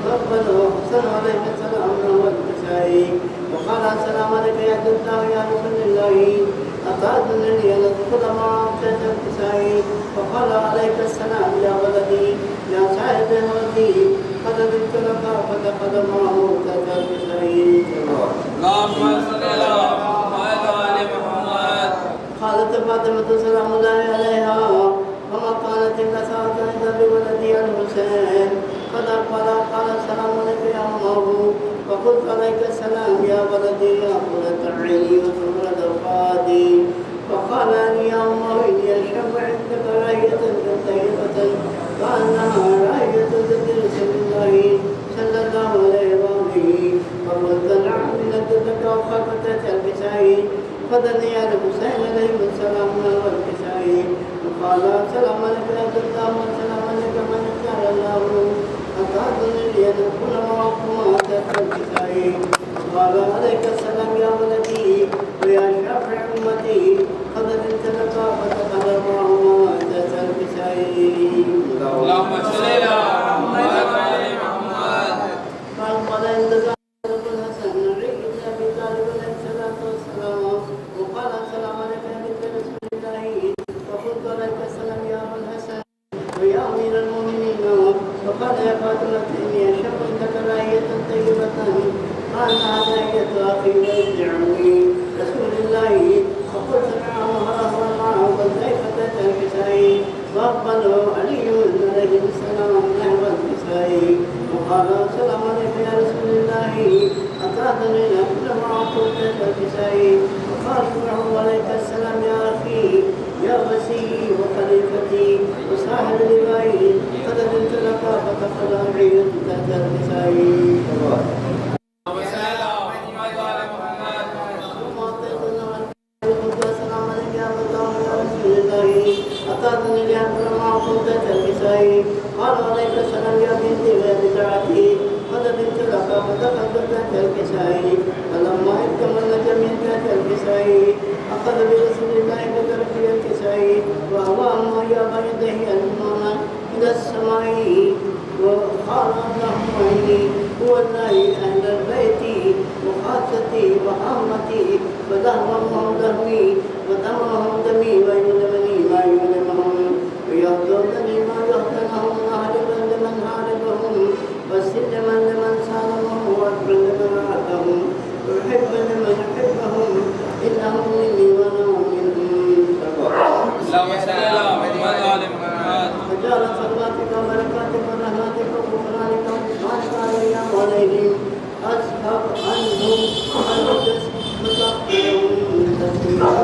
فاقبله حسن عليك السلام والكسائي وقال السلام عليك يا عبد الله يا رسول الله أتأذنني أن أدخل معك الكسائي فقال عليك السلام يا ولدي يا صاحب ولدي قد بنت لك فدخل معه الكسائي. اللهم صل على محمد وآل محمد. قالت فاطمة سلام الله عليها وما قالت إلا ساعة إذا بولدي الحسين قد أقبل قال السلام عليك يا أمه وقلت عليك السلام يا ولدي يا قرة عيني وسرة فؤادي فقال لي يا أمه إني أشرب عندك راية طيبة كأنها راية رسول الله صلى الله عليه وآله فقلت نعم لنجدك وخافت الكسائي فدني على الحسين عليه السلام والكسائي وقال السلام عليك يا عبد الله والسلام عليك من اختار الله أتأذنني أن أكون معكما تحت الكسائي وقال عليك السلام يا ولدي ويا شافع أمتي قد بنت لك فتقر معهما تحت الكسائي. اللهم صل على محمد وآل محمد. فأقبل عند الحسن عليه بن أبي طالب عليه الصلاة والسلام وقال السلام عليك يا بنت رسول الله وقلت عليك السلام يا أبا الحسن ويا أمير المؤمنين وقال يا فاطمة إني أشرب عندك راية طيبة كأنها راية أخي ويرجعني رسول الله فقلت نعم وهو معه والزيفة الكسائي فأقبله علي عليه السلام نحو الكسائي وقال السلام عليك يا رسول الله أتأذن أن أكون معكم تحت الكسائي وقال عليك السلام يا أخي يا وسيلي وخليفتي وصاحب لبائي قد أذنت لك فتقل عينك تحت الكسائي. أتأذن لي أن أكون معكم تحت الكسائي قال عليك السلام يا بنتي وبدعتي قد بنت لك فدخلت تحت الكسائي فلما اكتمل جميع تحت الكسائي أخذ برسول الله بطرف الكسائي وهو يا يديه المعنى إلى السماء وقال اللهم إني هو الله أهل البيت وخاصتي وعامتي ودهرهم دهري ودمهم دمي ويلمني ما يلمهم ويهدونني ما يهدنهم وأهلبا لمن هاربهم وسلما لمن سالمهم وأكبر لمن عادهم ويحبا لمن يحبهم إنهم مني وأنا منهم. اللهم صل على محمد وآل محمد. وجعل صلواتك وبركاتك ورحمتك وغفرانك وإحسانك عليهم وعليهم أذهب عنهم الرجس وطهرهم تطهيرا.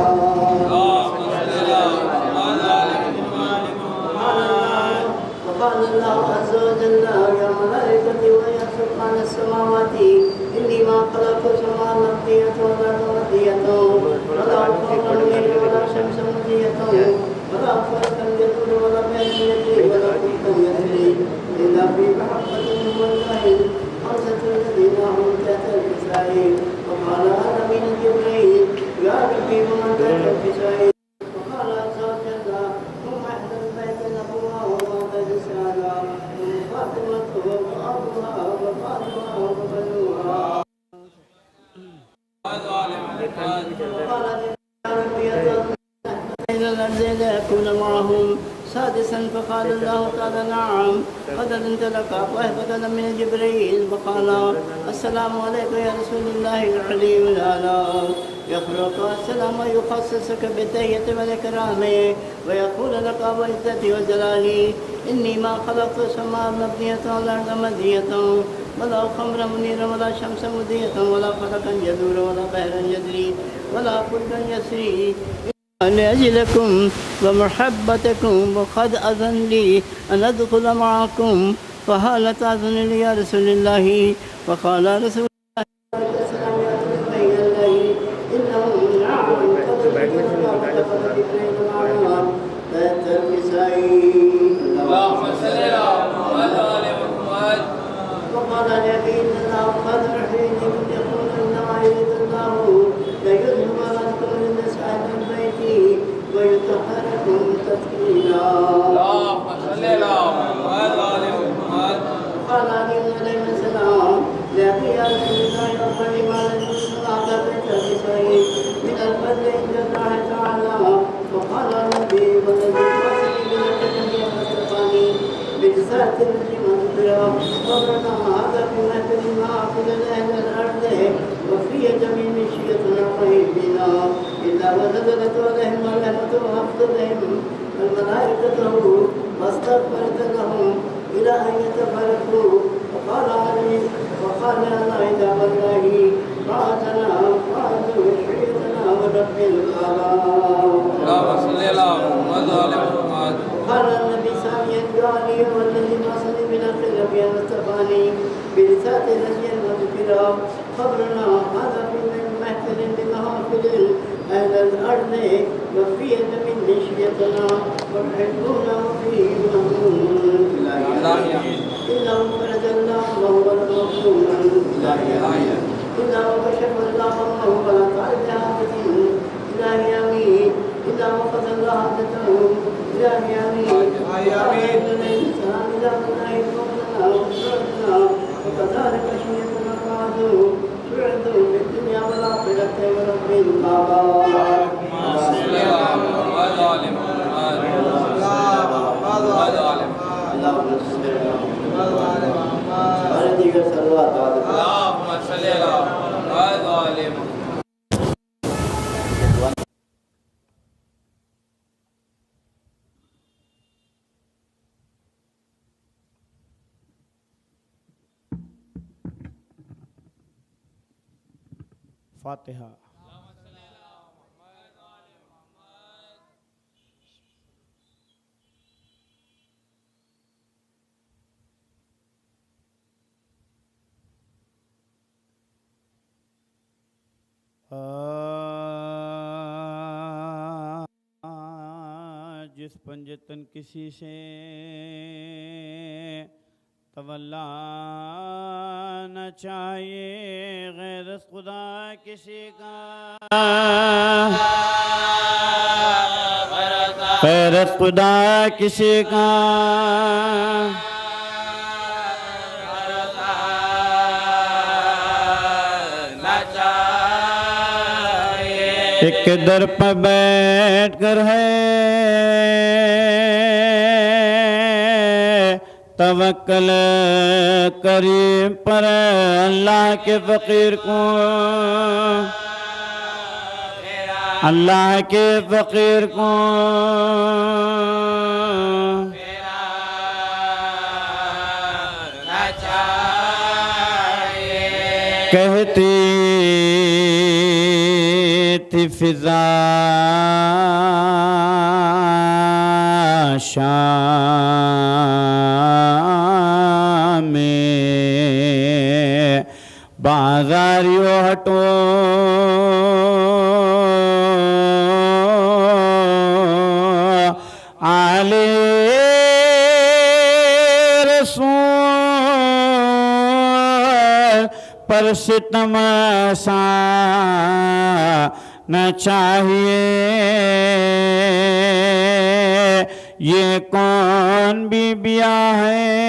وقال الله عز وجل يا ملائكتي ويا سبحان السماوات إني ما خلقت السماء مبدية والأرض مبدية ولا أفرق الليل ولا شمس مبدية ولا أفرق الجدول ولا بين يدي ولا كنت يدري إلا في محبة والله خمسة الذين هم تحت الكسائي وقال هذا من جبريل يا ربي ومن تحت الكسائي وقال عز وجل هم أهل البيت نبوها وما رسالة فاطمة وأبوها وفاطمة وبنوها. وقال يا ربي إلى الأرض لأكون معهم سادسا فقال الله تعالى نعم قد أذنت لك وهبة من جبريل فقال السلام عليك يا رسول الله العلي الأعلى يخلق السلام ويخصصك بالتحية والإكرام ويقول لك وعزتي وجلالي إني ما خلقت السماء مبنية والأرض مبنية ولا خمرا منيرا ولا شمسا مضيئة ولا فلكا يدور ولا بحرا يجري ولا فلكا يسري لأجلكم ومحبتكم وقد أذن لي أن أدخل معكم فهل تأذن لي يا رسول الله وقال رسول الله السلام يا رسول الله إنهم نعم اللهم صل على محمد وآل محمد. وقال الذي إن الله قد رحيني من يقول إنما يريد الله ليذهب عنكم النساء من بيتي ويطهركم تطهيرا. اللهم صل على محمد وآل محمد. وقال علي عليه فلما لم صنعت بالتربية من الفضل عند الله تعالى وقال ربي والذي بعثني بالحق فاستقاني بجسات لمن ذكر قبرنا هذا في مثل ما أخذ أهل الأرض وفي جميع مشيتنا طيبنا إلا ونزلت عليهم الرحمة وأفضلهم الملائكة واستغفرت لهم إلى أن يتفرقوا وقال الله إذا والله طاعتنا طاعة شريعتنا ورب الآباء. اللهم صل على محمد وعلى محمد. قال النبي ساميا دعاني والذي بعثني بالحق نبيا واصطفاني برسالة نبيا وذكرا قبرنا هذا في محفل بمحافل أهل الأرض وفي من مشيتنا وحبنا وفيه مهمون إنه فرج الله وهو الغفور إنه كشف الله وهو القائد حاجته إلهي آمين إنه قد الله حاجته إلهي آمين السلام إلى الله قومنا وسرنا وكذلك شيئنا قعدوا سعدوا في الدنيا والآخرة ورب الآباء. صل على محمد وعلى محمد. اللهم صل على محمد وعلى محمد. اور دیگر صلوات اللهم صل على محمد وعلى محمد. فاتحہ. جس پنجتن کسی سے تولا نہ چاہیے غیر از خدا کسی کا، غیر از خدا کسی کا، ایک در پہ بیٹھ کر ہے توکل کریم پر اللہ کے فقیر کو، اللہ کے فقیر کو کہتی تھی فضا شام میں بازاریوں ہٹو آلے رسول پر ستم سا نہ چاہیے، یہ کون بیبیاں ہیں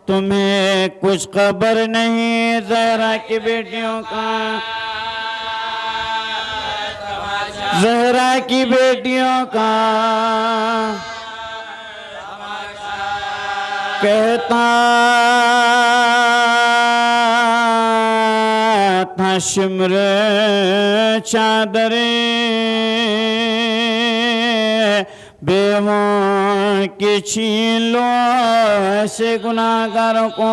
تمہیں کچھ خبر نہیں زہرا کی بیٹیوں کا، زہرا کی بیٹیوں کا کہتا تھا شمر چادریں بیووں کی چھین لو ایسے گناہگاروں کو،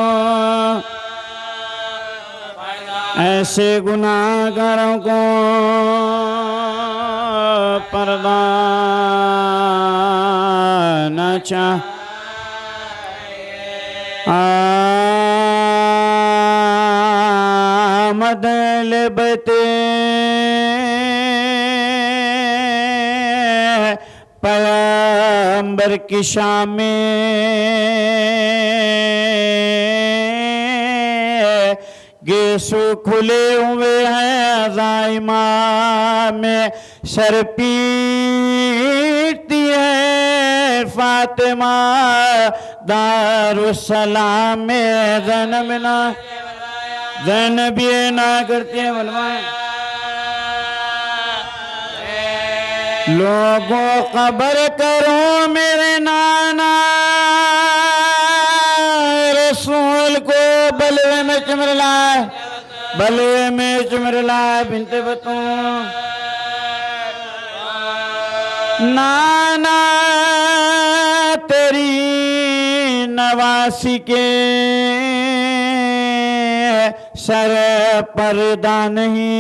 ایسے گناہگاروں کو پردہ نہ چاہ آمد لبتے پیغمبر کی شام میں گیسو کھلے ہوئے ہیں زائمہ میں سر پیٹتی ہے فاطمہ دارالسلام میں زینب یہ نہ کرتی ہے بلوائیں لوگوں خبر کرو میرے نانا رسول کو بلوے میں چمر لائے بلوے میں چمر لائے بنت بطون نانا تیری نواسی کے سر پردہ نہیں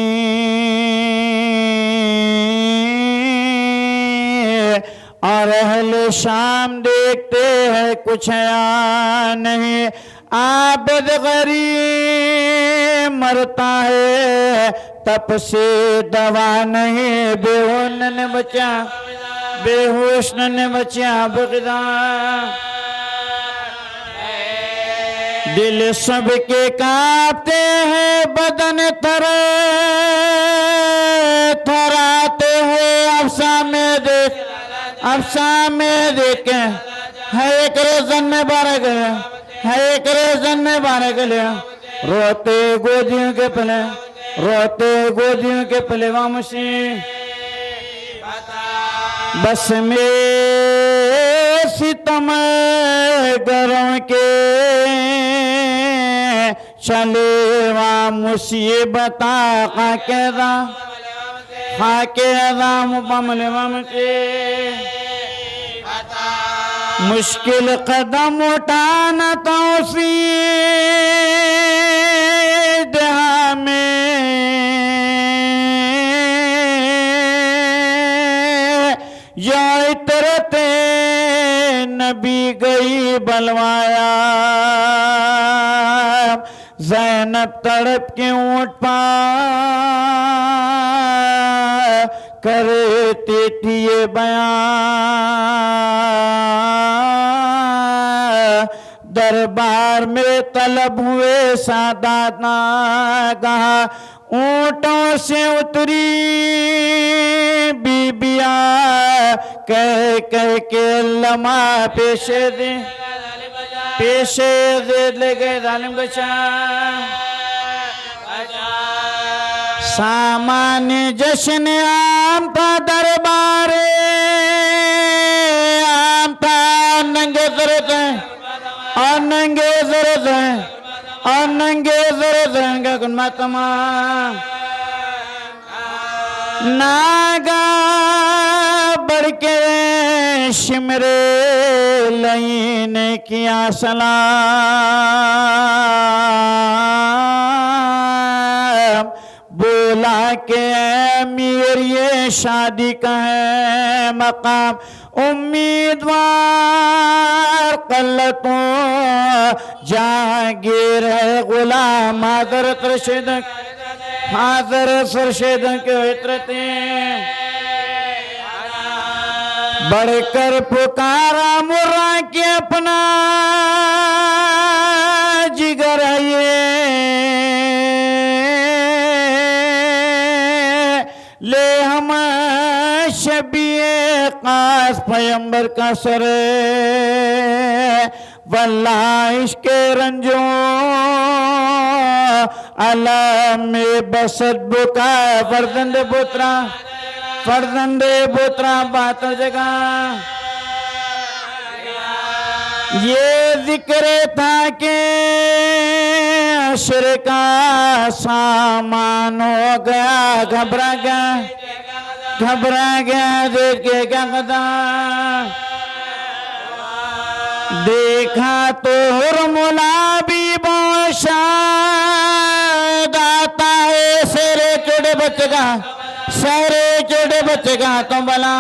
اور اہل شام دیکھتے ہیں کچھ یا نہیں عابد غریب مرتا ہے تپ سے دوا نہیں بے ہوش نے بچا بے ہوش نے بچا بغدا دل سب کے کانپتے ہیں بدن تھراتے ہیں افسا میں دیکھیں ہے ایک ریزن میں بارہ گیا ہے ایک ریزن میں بارہ گیا روتے گودیوں کے پلے روتے گودیوں کے پلے وامشی بس میں ستم گروں کے چلے وہاں مصیبت خاکے دا مبامل وامشی مشکل قدم اٹھانا توفیق ہمیں یا عطرت نبی گئی بلوایا زینب تڑپ کے اونٹ پا کرتی تھی یہ بیان دربار میں طلب ہوئے سادات نہ کہا اونٹوں سے اتری بی بیا کہہ کے لمحہ پیشے دے لے گئے ظالم گچا سامان جشن عام تھا دربار عام تھا ننگے ضرورت ہیں اور ننگے ضرورت ہیں اور ننگے ضرورت ہیں گا کن ماتما ناگا بڑھ کے شمرے لین کیا سلام بولا کہ امیر یہ شادی کا ہے مقام امیدوار قلتوں جہانگیر ہے غلام حضرت رشید حضرت رشید کے عطرتیں بڑھ کر پکارا مرا کے اپنا جگر ہے لے ہم شبیہ قاس پیمبر کا سر واللہ عشق رنجوں علام بسد بکا فرزند بوترا بات جگہ یہ ذکر تھا کہ عشر کا سامان ہو گیا گھبرا گیا دیکھ کے کیا قدم دیکھا تو حرملا بھی بوشاد آتا ہے سیرے چوڑے بچے گا تو بلا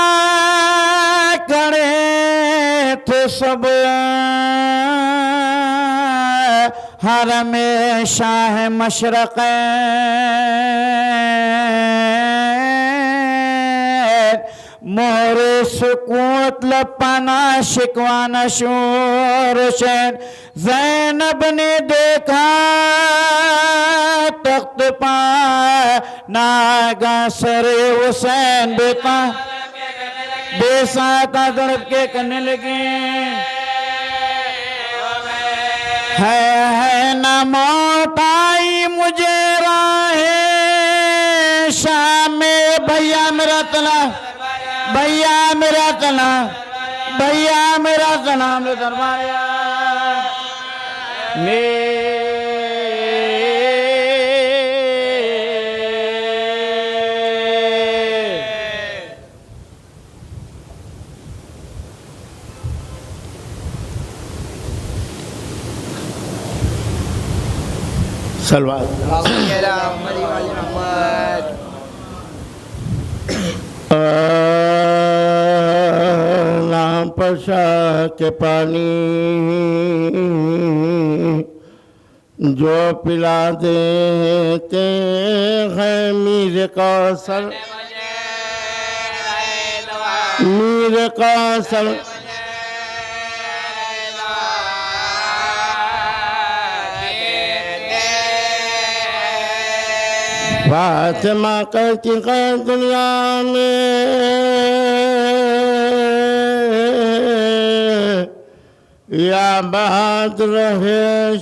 حیران کھڑے تھے سب حرم شاہ مشرق مہر سکوت لپانا شکوانا شور حسین زینب نے دیکھا تخت پا ناگا سر حسین بے ساتھ دڑپ کے کرنے لگے ہے نہ موت آئی مجھے راہ شام میں بھیا میرا تلا بھیا میرا تلا بھیا میرا تلا میں درباریا سلوات نام پشا کے پانی جو پلا دیتے ہیں میر کوثر میر کوثر فاطمہ کہتی ہے دنیا میں یا بہادر ہے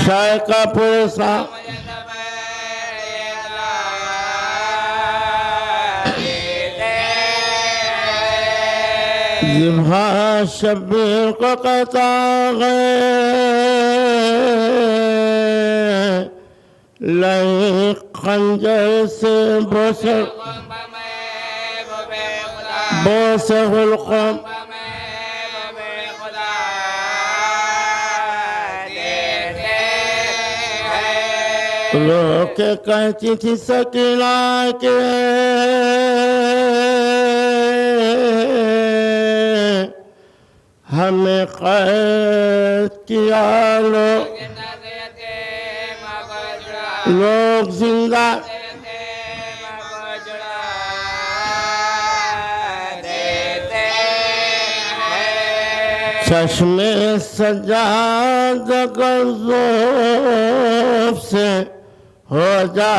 شاہ کا پرسا ذبح شبیر کو کہتا ہے لئی خنجر سے بوسہ القوم رو کے کہتی تھی سکینہ کے ہمیں قید کیا لوگ زندہ چشم سجاد اگر ذوب سے ہو جاتی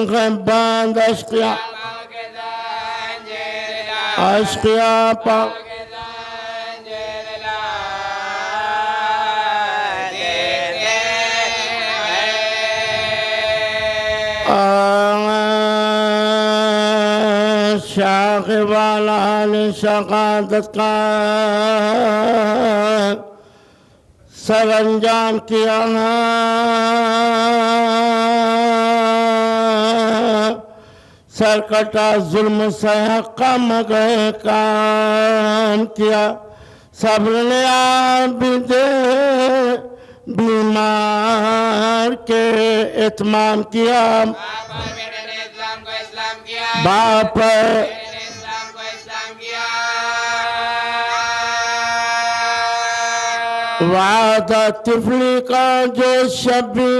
ہیں باند اشقیاء پاک شاخ والا نے شہادت کا سر انجام کیا سر کٹا ظلم سے حقا مگئے کام کیا صبر نے عابد بیمار کے اتمام کیا باپ وعدہ طفلی کا جو شبیر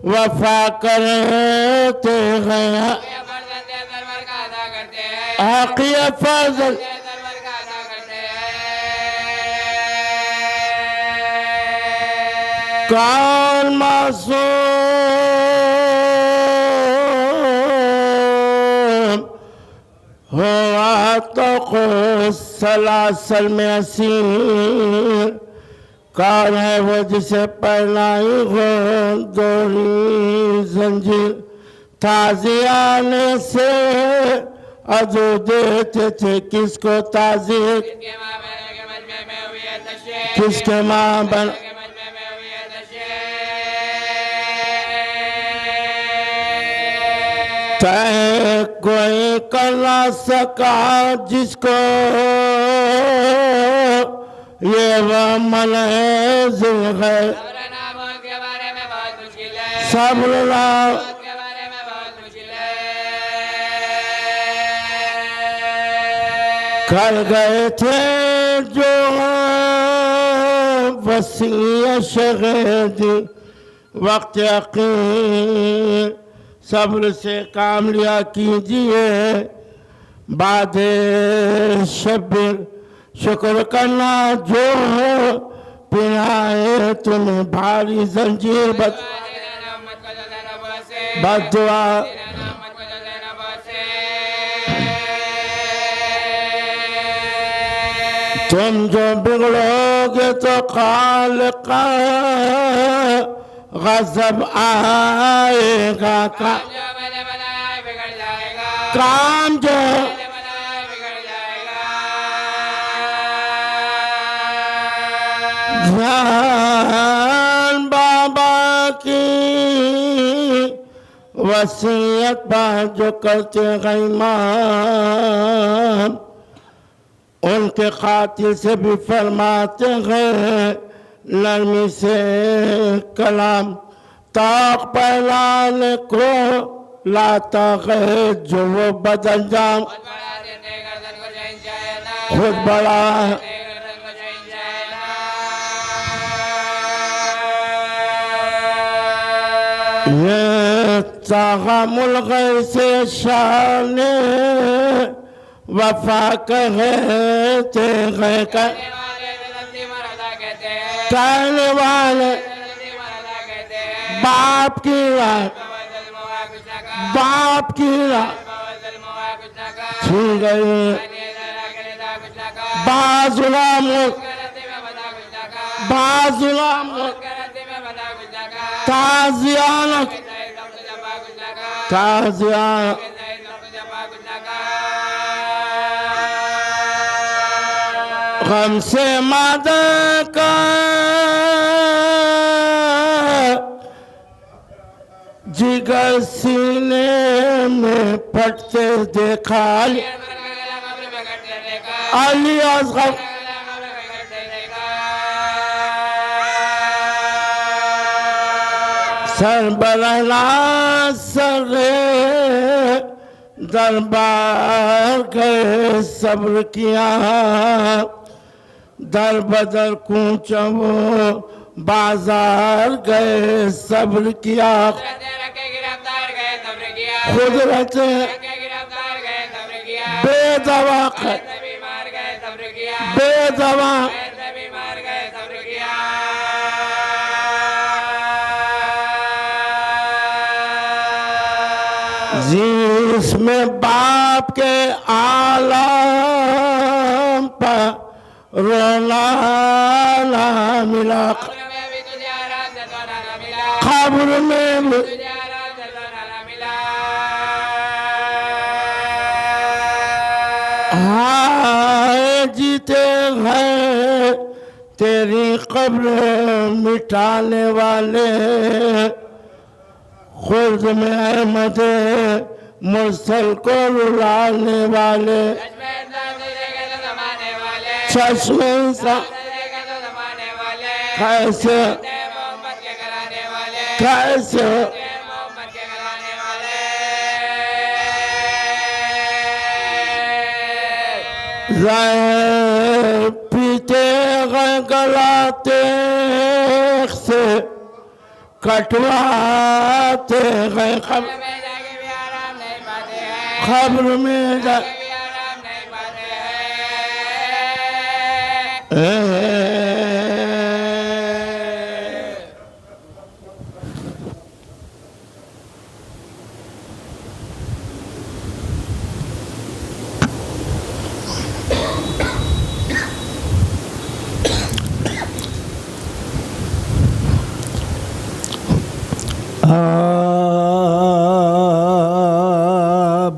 وفا کرتے ہیں حقی فضل کون معصوم ہوا تو سلاسل میں اسیر کون ہے وہ جسے پہنائی ہو دوری زنجیر تازیانے سے عدو دیتے تھے کس کو تازیر کس کے ماں بن کوئی کر نہ سکا جس کو یہ وہ منزل ہے صبر اللہ کر گئے تھے جو وسیع شہیدی وقت عقیم صبر سے کام لیا کیجیے، بعد شبر شکر کرنا جو پنائے تمہیں بھاری زنجیر بد دعا تم جو بگڑو گے تو خالق غضب آئے گا، کام جو جان بابا کی وصیت بات جو کرتے ہیں امام، ان کے قاتل سے بھی فرماتے ہیں نرمی سے کلام، طاق پہلانے کو لاتا ہے جو وہ بد انجام، خود بڑا یہ تغمل غیر سے شان وفا کہتے ہیں کہنے والے باپ کی رات باپ کی رات چھین گئے بعض غلام تازیانک غم سے مادہ کا جگر سینے میں پھٹتے دیکھا علی اصغر سر برہنا سر دربار گئے صبر کیا، در بدر کوچا وہ بازار گئے صبر کیا، قدرت بے دوا بے دوا جس میں باپ کے عالم پر رونا نہ ملا، قبر میں ہائے جیتے ہیں تیری قبر مٹانے والے، خود میں احمد مرسل کو رلانے والے، چشم انسان کیسے زہر پیتے گئے گلاتے سے کٹواتے گئے خبر میں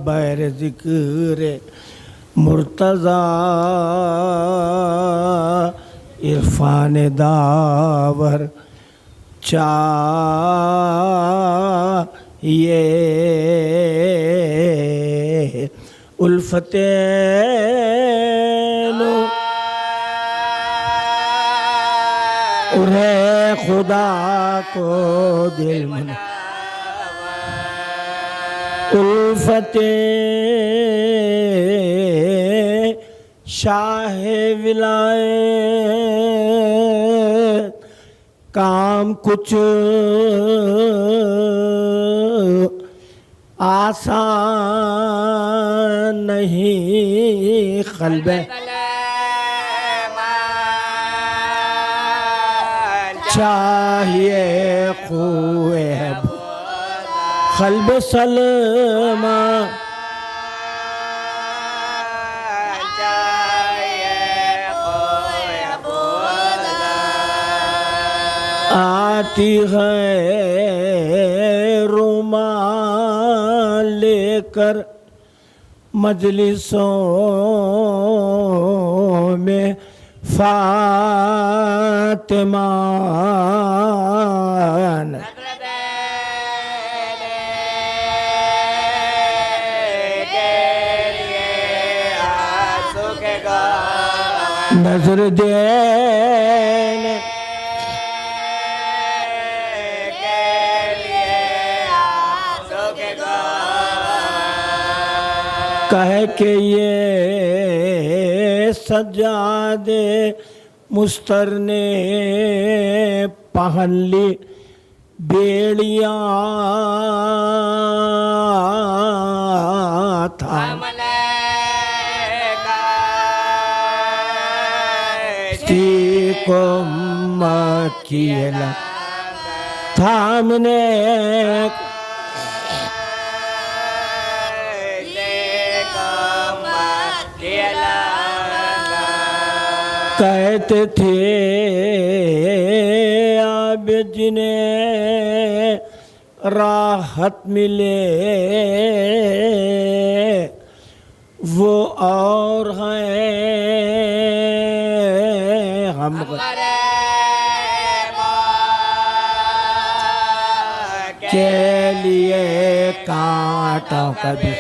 بہر ذکر مرتضی عرفان داور چاہیے الفت انہیں خدا کو دل من الفت شاہ ولایت کام کچھ آسان نہیں قلب چاہیے قوے قلب سلمہ آتی ہے رومال لے کر مجلسوں میں فاطمہ نظر دینے کہہ کے یہ سجادے مستر نے پہن لی بیڑیاں تھام کو مکیلا تھامنے کہتے تھے اب جنہیں راحت ملے وہ اور ہیں ہم کے لیے کانٹوں کا بھی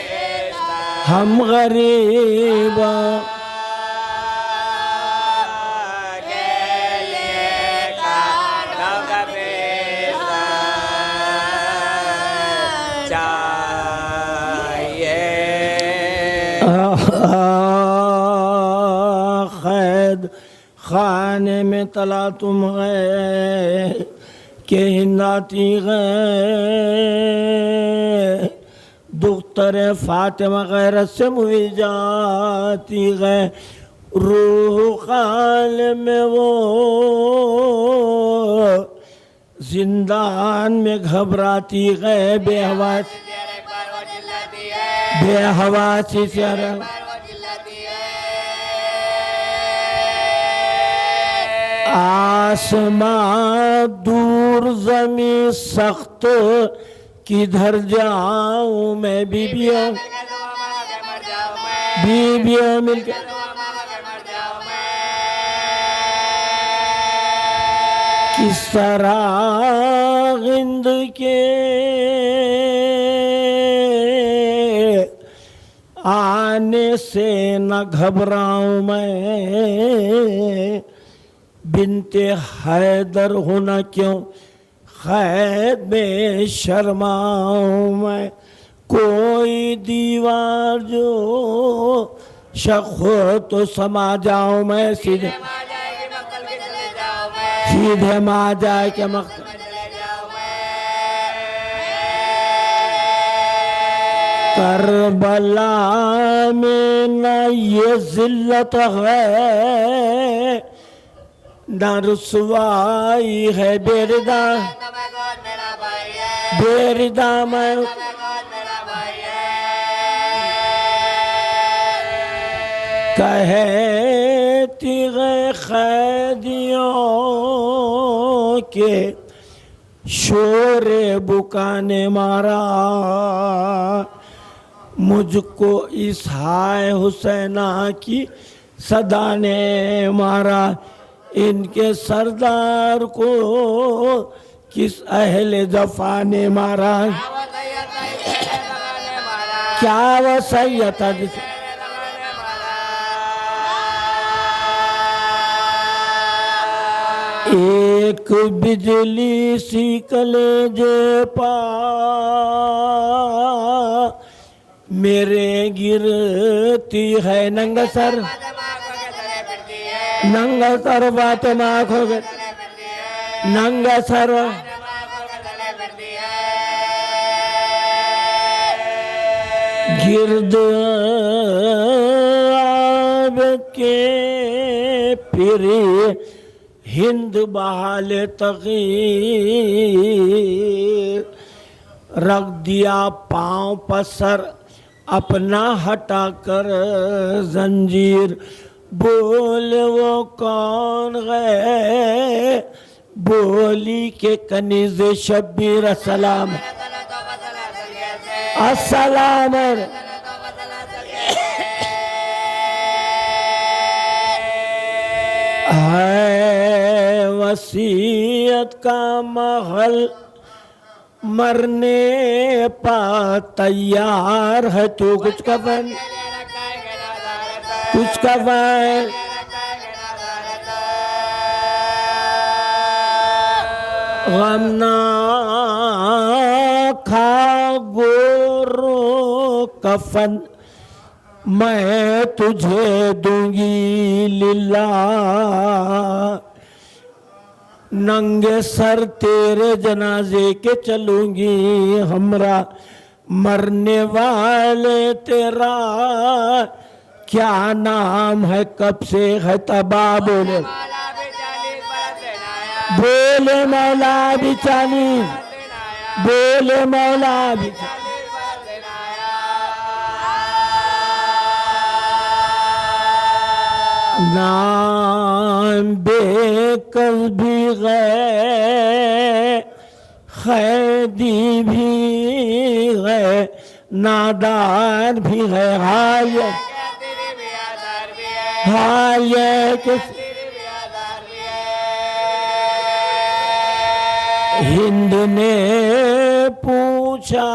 ہم غریب خید خانے میں تلا تم گئے کہ ہنداتی گئے دختر فاطمہ غیرت سے موئی جاتی گئے روح خال میں وہ زندان میں گھبراتی گئے بے حواسی سے آسمان دور زمین سخت کدھر جاؤں میں بیبیوں مل کے کس طرح غند کے آنے سے نہ گھبراؤں میں بنت حیدر ہونا کیوں خید میں شرماؤں میں کوئی دیوار جو شق ہو تو سما جاؤں میں سیدھے ماں جائے کہ مقتل کربلا میں نہ یہ ذلت ہے نہ رسوائی ہے بیردہ میں کہتی گئے قیدیوں کے شور بکا نے مارا مجھ کو اس ہائے حسینہ کی صدا نے مارا ان کے سردار کو کس اہل جفا نے مارا کیا وصیت ہے ایک بجلی سی کلیجے پا میرے گرتی ہے ننگا سر بات ماں کھو گئے ننگا سر گرد آب کے پھری ہند بحال تغیر رکھ دیا پاؤں پسر اپنا ہٹا کر زنجیر بول وہ کون گئے بولی کے کنیز شبیر السلام السلام ہے وصیت کا محل مرنے پا تیار ہے تو کچھ کفن غم نہ کھا گورو کفن میں تجھے دوں گی للہ ننگے سر تیرے جنازے کے چلوں گی ہمراہ مرنے والے تیرا کیا نام ہے کب سے ہے تباہ بولے بولے مولا بھی چالیس بولے مولا بھی نام بے کس بھی گئے خیدی بھی گئے نادار بھی ہے حال یہ کس ہند نے پوچھا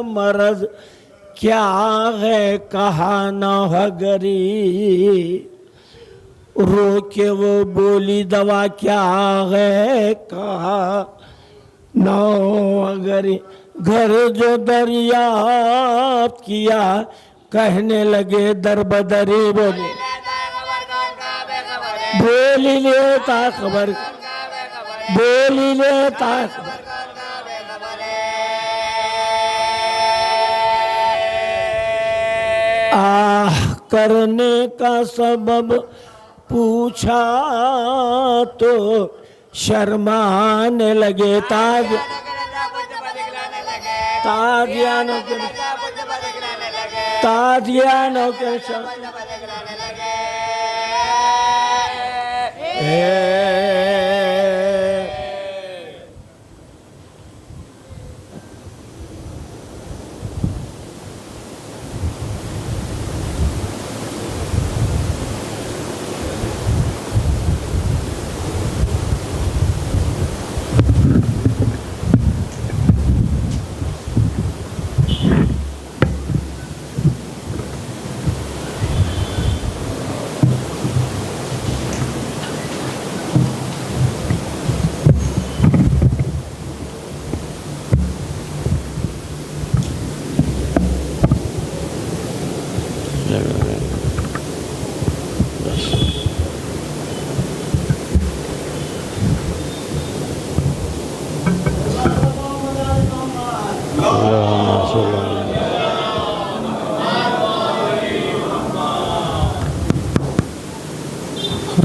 مرض کیا ہے کہا نوحگری رو کے وہ بولی دوا کیا ہے کہا نوحگری گھر جو دریافت کیا کہنے لگے در بدری بولی لیتا خبر بولی لیتا خبر آہ کرنے کا سبب پوچھا تو شرمانے لگے تاجیانوں کے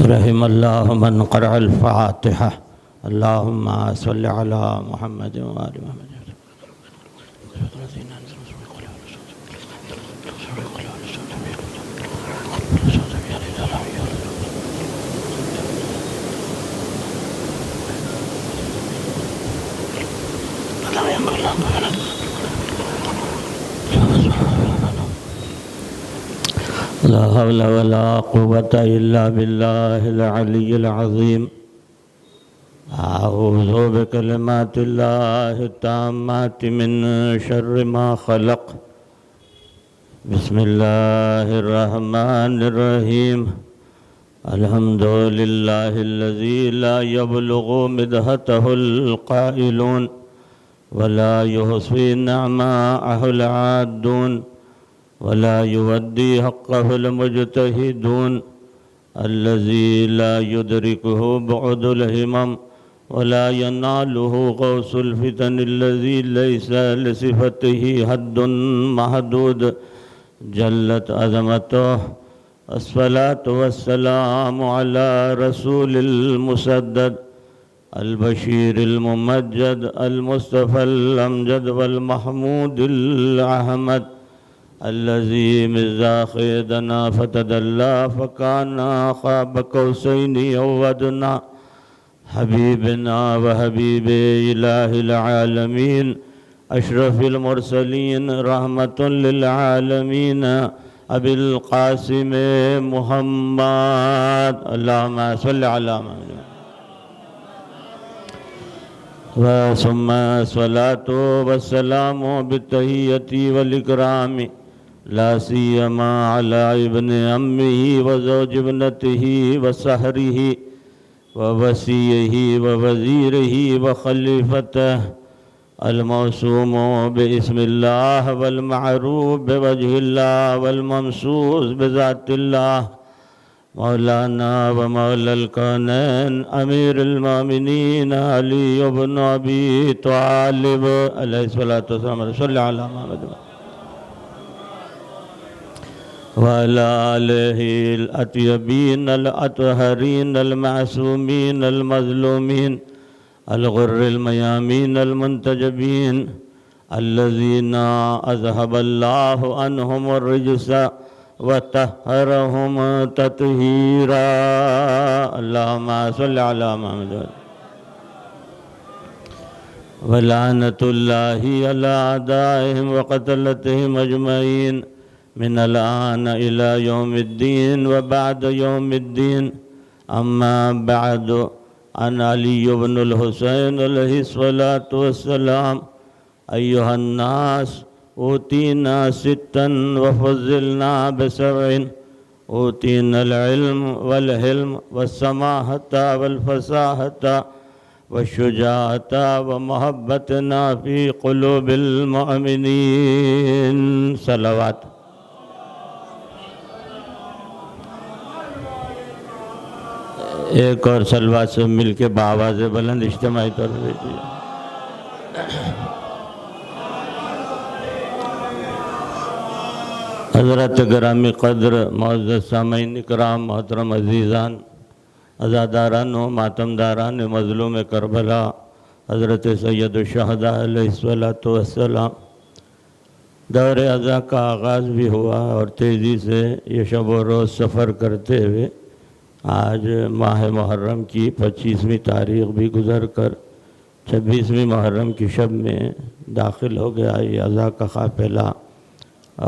رحم اللہ من قرأ الفاتحہ اللہم صلی علی محمد وآل محمد لا حول ولا قوة إلا بالله العلي العظيم أعوذ بكلمات الله التامات من شر ما خلق بسم الله الرحمن الرحيم الحمد لله الذي لا يبلغ مدحته القائلون ولا يحصي نعماءه العادون ولا يودي حقه المجتهدون الذي لا يدركه بعد الهمم ولا يناله غوث الفتن الذي ليس لصفته حد محدود جلت عظمته. الصلاة والسلام على رسول المسدد البشير الممجد المصطفى الأمجد والمحمود الأحمد الذي مزاح يدنا فتدلى فكان قاب قوسين أو أدنى. حبيبنا وحبيب إله العالمين أشرف المرسلين رحمة للعالمين أبي القاسم محمد اللهم صل على محمد. ثم الصلاة والسلام بالتحية والإكرام لا سيما على ابن عمه وزوج ابنته وسهره ووصيه ووزيره وخليفته الموسوم باسم الله والمعروف بوجه الله والممسوس بذات الله مولانا ومولا الكونين أمير المؤمنين علي بن أبي طالب عليه الصلاة والسلام. صل على محمد وعلى آله الأطيبين الأطهرين المعصومين المظلومين الغر الميامين المنتجبين الذين أذهب الله عنهم الرجس وطهرهم تطهيرا. اللهم صل على محمد. ولعنة الله على أعدائهم وقتلتهم أجمعين من الآن إلى يوم الدين وبعد يوم الدين. أما بعد عن علي بن الحسين عليه الصلاة والسلام أيها الناس أوتينا ستا وفضلنا بسبع أوتينا العلم والحلم والسماحة والفصاحة والشجاعة ومحبتنا في قلوب المؤمنين. صلوات. ایک اور صلوات سے مل کے بآواز بلند اجتماعی طور پہ بھیجیے. حضرت گرامی قدر معزز سامعین اکرام محترم عزیزان عزاداران و ماتمداران مظلوم کربلا حضرت سید الشہداء علیہ السلام. دور عزا کا آغاز بھی ہوا اور تیزی سے یہ شب و روز سفر کرتے ہوئے آج ماہ محرم کی 25ویں تاریخ بھی گزر کر 26ویں محرم کی شب میں داخل ہو گیا یہ عزا کا قافلہ.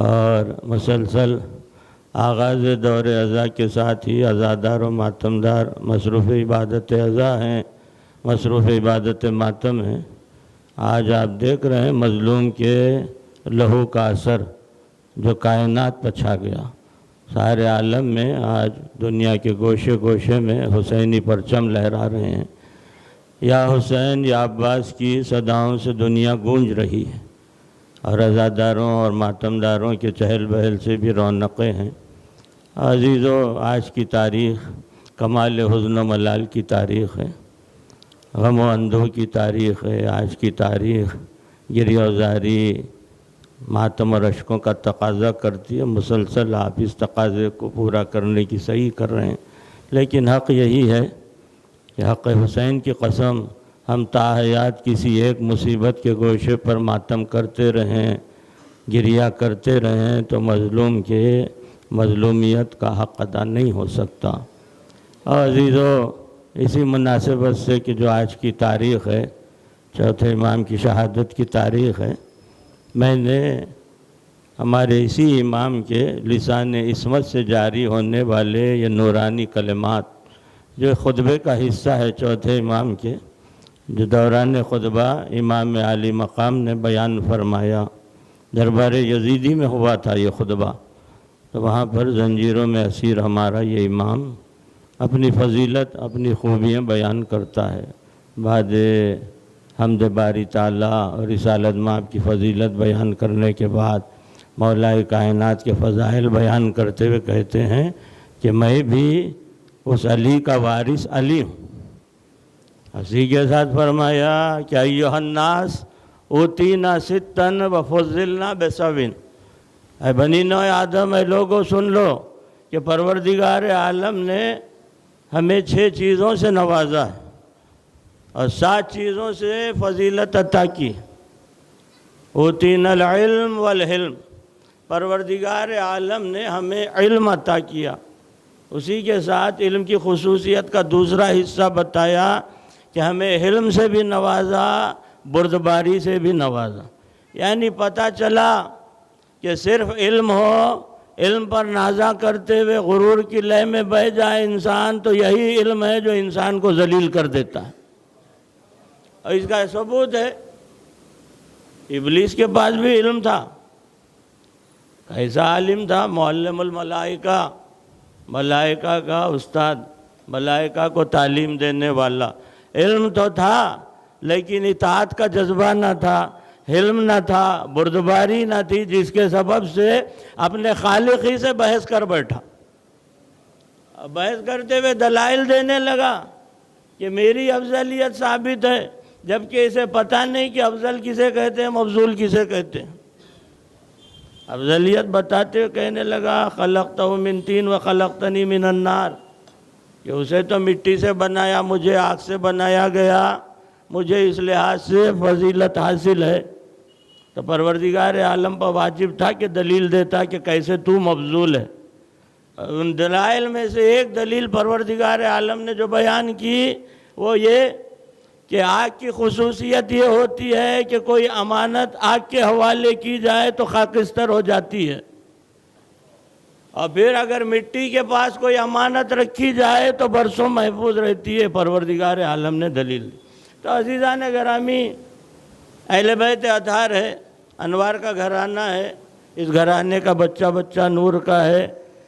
اور مسلسل آغاز دور عزا کے ساتھ ہی عزادار و ماتمدار مصروف عبادت عزا ہیں، مصروف عبادت ماتم ہیں. آج آپ دیکھ رہے ہیں مظلوم کے لہو کا اثر جو کائنات پر چھا گیا. سارے عالم میں آج دنیا کے گوشے گوشے میں حسینی پرچم لہرا رہے ہیں. یا حسین یا عباس کی صداؤں سے دنیا گونج رہی ہے اور عزاداروں اور ماتمداروں کے چہل بہل سے بھی رونقیں ہیں. عزیزو، آج کی تاریخ کمال حزن و ملال کی تاریخ ہے، غم و اندوہ کی تاریخ ہے. آج کی تاریخ گریہ و زاری ماتم و رشکوں کا تقاضا کرتی ہے. مسلسل آپ اس تقاضے کو پورا کرنے کی صحیح کر رہے ہیں، لیکن حق یہی ہے کہ حق حسین کی قسم ہم تاحیات کسی ایک مصیبت کے گوشے پر ماتم کرتے رہیں، گریہ کرتے رہیں تو مظلوم کے مظلومیت کا حق ادا نہیں ہو سکتا. اور عزیزو، اسی مناسبت سے کہ جو آج کی تاریخ ہے، چوتھے امام کی شہادت کی تاریخ ہے، میں نے ہمارے اسی امام کے لسان عصمت سے جاری ہونے والے یہ نورانی کلمات جو خطبے کا حصہ ہے چوتھے امام کے، جو دوران خطبہ امام عالی مقام نے بیان فرمایا. دربار یزیدی میں ہوا تھا یہ خطبہ، تو وہاں پر زنجیروں میں اسیر ہمارا یہ امام اپنی فضیلت، اپنی خوبیاں بیان کرتا ہے. بعد حمد باری تعالیٰ اور رسالت مآب کی فضیلت بیان کرنے کے بعد مولا کائنات کے فضائل بیان کرتے ہوئے کہتے ہیں کہ میں بھی اس علی کا وارث علی ہوں. اسی کے ساتھ فرمایا کہ ایھا الناس اوتینا ستن وفضلنا بسبعین، اے بنی نوع آدم، اے لوگوں سن لو کہ پروردگار عالم نے ہمیں 6 چیزوں سے نوازا ہے اور 7 چیزوں سے فضیلت عطا کی۔ اوتینا العلم والحلم، پروردگار عالم نے ہمیں علم عطا کیا، اسی کے ساتھ علم کی خصوصیت کا دوسرا حصہ بتایا کہ ہمیں حلم سے بھی نوازا، بردباری سے بھی نوازا۔ یعنی پتہ چلا کہ صرف علم ہو، علم پر نازا کرتے ہوئے غرور کی لے میں بہہ جائے انسان، تو یہی علم ہے جو انسان کو ذلیل کر دیتا ہے۔ اور اس کا ثبوت ہے ابلیس کے پاس بھی علم تھا، کیسا عالم تھا؟ معلم الملائکہ، ملائکہ کا استاد، ملائکہ کو تعلیم دینے والا۔ علم تو تھا لیکن اطاعت کا جذبہ نہ تھا، حلم نہ تھا، بردباری نہ تھی، جس کے سبب سے اپنے خالق ہی سے بحث کر بیٹھا۔ بحث کرتے ہوئے دلائل دینے لگا کہ میری افضلیت ثابت ہے، جبکہ اسے پتہ نہیں کہ افضل کسے کہتے ہیں، مفضول کسے کہتے ہیں۔ افضلیت بتاتے ہوئے کہنے لگا خلقتہ من طین وخلقتنی من النار، کہ اسے تو مٹی سے بنایا، مجھے آگ سے بنایا گیا، مجھے اس لحاظ سے فضیلت حاصل ہے۔ تو پروردگار عالم پر واجب تھا کہ دلیل دیتا کہ کیسے تو مفضول ہے۔ ان دلائل میں سے ایک دلیل پروردگار عالم نے جو بیان کی وہ یہ کہ آگ کی خصوصیت یہ ہوتی ہے کہ کوئی امانت آگ کے حوالے کی جائے تو خاکستر ہو جاتی ہے، اور پھر اگر مٹی کے پاس کوئی امانت رکھی جائے تو برسوں محفوظ رہتی ہے۔ پروردگار عالم نے دلیل دی۔ تو عزیزان گرامی، اہل بیت اطہار ہے، انوار کا گھرانہ ہے، اس گھرانے کا بچہ بچہ نور کا ہے،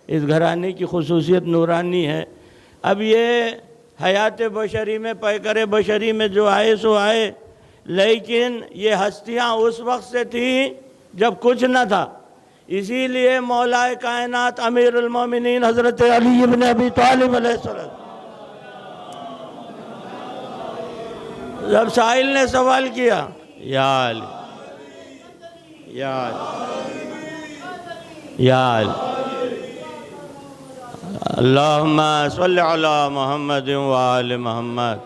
اس گھرانے کی خصوصیت نورانی ہے۔ اب یہ حیات بشری میں، پیکر بشری میں جو آئے سو آئے، لیکن یہ ہستیاں اس وقت سے تھیں جب کچھ نہ تھا۔ اسی لیے مولا کائنات امیر المومنین حضرت علی ابن ابی طالب علیہ السلام، جب سائل نے سوال کیا یا علی یا علی یا علی اللہم صلی علی محمد وآل محمد،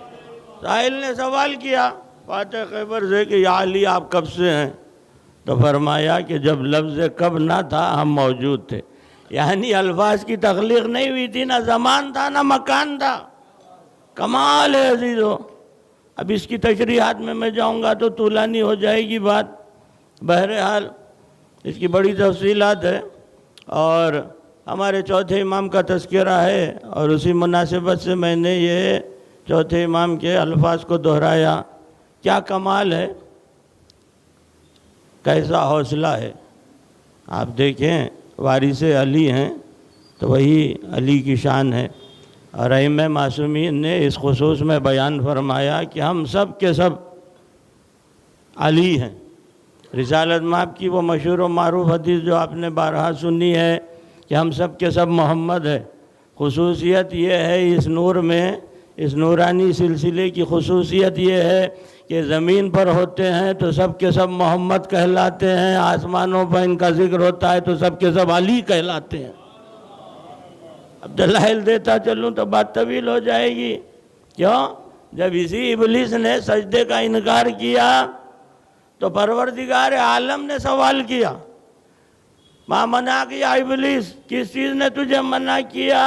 سائل نے سوال کیا فاتح خیبر سے کہ یا علی آپ کب سے ہیں؟ تو فرمایا کہ جب لفظ کب نہ تھا ہم موجود تھے۔ یعنی الفاظ کی تخلیق نہیں ہوئی تھی، نہ زمان تھا نہ مکان تھا۔ کمال ہے عزیزو۔ اب اس کی تشریحات میں جاؤں گا تو طولانی ہو جائے گی بات، بہرحال اس کی بڑی تفصیلات ہے، اور ہمارے چوتھے امام کا تذکرہ ہے، اور اسی مناسبت سے میں نے یہ چوتھے امام کے الفاظ کو دہرایا۔ کیا کمال ہے، کیسا حوصلہ ہے۔ آپ دیکھیں وارث علی ہیں تو وہی علی کی شان ہے، اور ائمہ معصومین نے اس خصوص میں بیان فرمایا کہ ہم سب کے سب علی ہیں۔ رسالت مآب کی وہ مشہور و معروف حدیث جو آپ نے بارہا سنی ہے کہ ہم سب کے سب محمد ہے۔ خصوصیت یہ ہے اس نور میں، اس نورانی سلسلے کی خصوصیت یہ ہے کہ زمین پر ہوتے ہیں تو سب کے سب محمد کہلاتے ہیں، آسمانوں پر ان کا ذکر ہوتا ہے تو سب کے سب علی کہلاتے ہیں۔ اب دلائل دیتا چلوں تو بات طویل ہو جائے گی۔ کیوں؟ جب اسی ابلیس نے سجدے کا انکار کیا تو پروردگار عالم نے سوال کیا، ماں منع کیا ابلیس، کس چیز نے تجھے منع کیا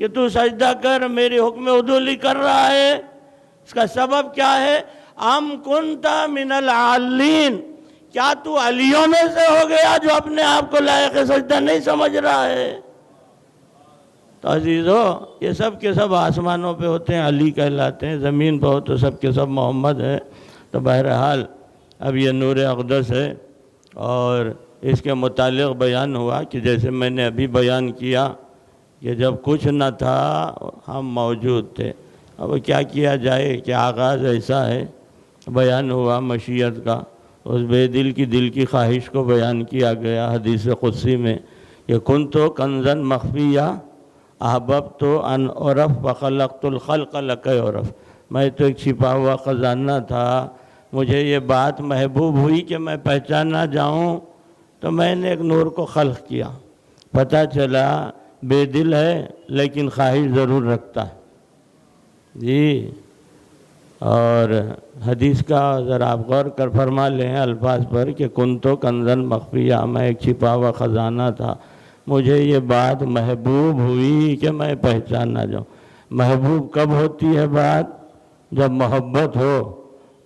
کہ تو سجدہ کر، میری حکم عدولی کر رہا ہے؟ اس کا سبب کیا ہے؟ ام کنت من العالین، کیا تو علیوں میں سے ہو گیا جو اپنے آپ کو لائق سجدہ نہیں سمجھ رہا ہے؟ تو عزیزو، یہ سب کے سب آسمانوں پہ ہوتے ہیں علی کہلاتے ہیں، زمین پہ ہو تو سب کے سب محمد ہے۔ تو بہرحال اب یہ نور اقدس ہے، اور اس کے متعلق بیان ہوا کہ جیسے میں نے ابھی بیان کیا کہ جب کچھ نہ تھا ہم موجود تھے۔ اب کیا کیا جائے کہ آغاز ایسا ہے، بیان ہوا مشیت کا، اس بے دل کی خواہش کو بیان کیا گیا حدیث قدسی میں کہ کنتو کنزن مخفیہ احببت ان عرف فخلقت الخلق لک عرف، میں تو ایک چھپا ہوا خزانہ تھا، مجھے یہ بات محبوب ہوئی کہ میں پہچان نہ جاؤں، تو میں نے ایک نور کو خلق کیا، پتہ چلا بے دل ہے لیکن خواہش ضرور رکھتا ہے جی۔ اور حدیث کا ذرا آپ غور کر فرما لیں الفاظ پر کہ کنتو کنزن مخفیہ، میں ایک چھپا ہوا خزانہ تھا، مجھے یہ بات محبوب ہوئی کہ میں پہچان نہ جاؤں۔ محبوب کب ہوتی ہے بات؟ جب محبت ہو۔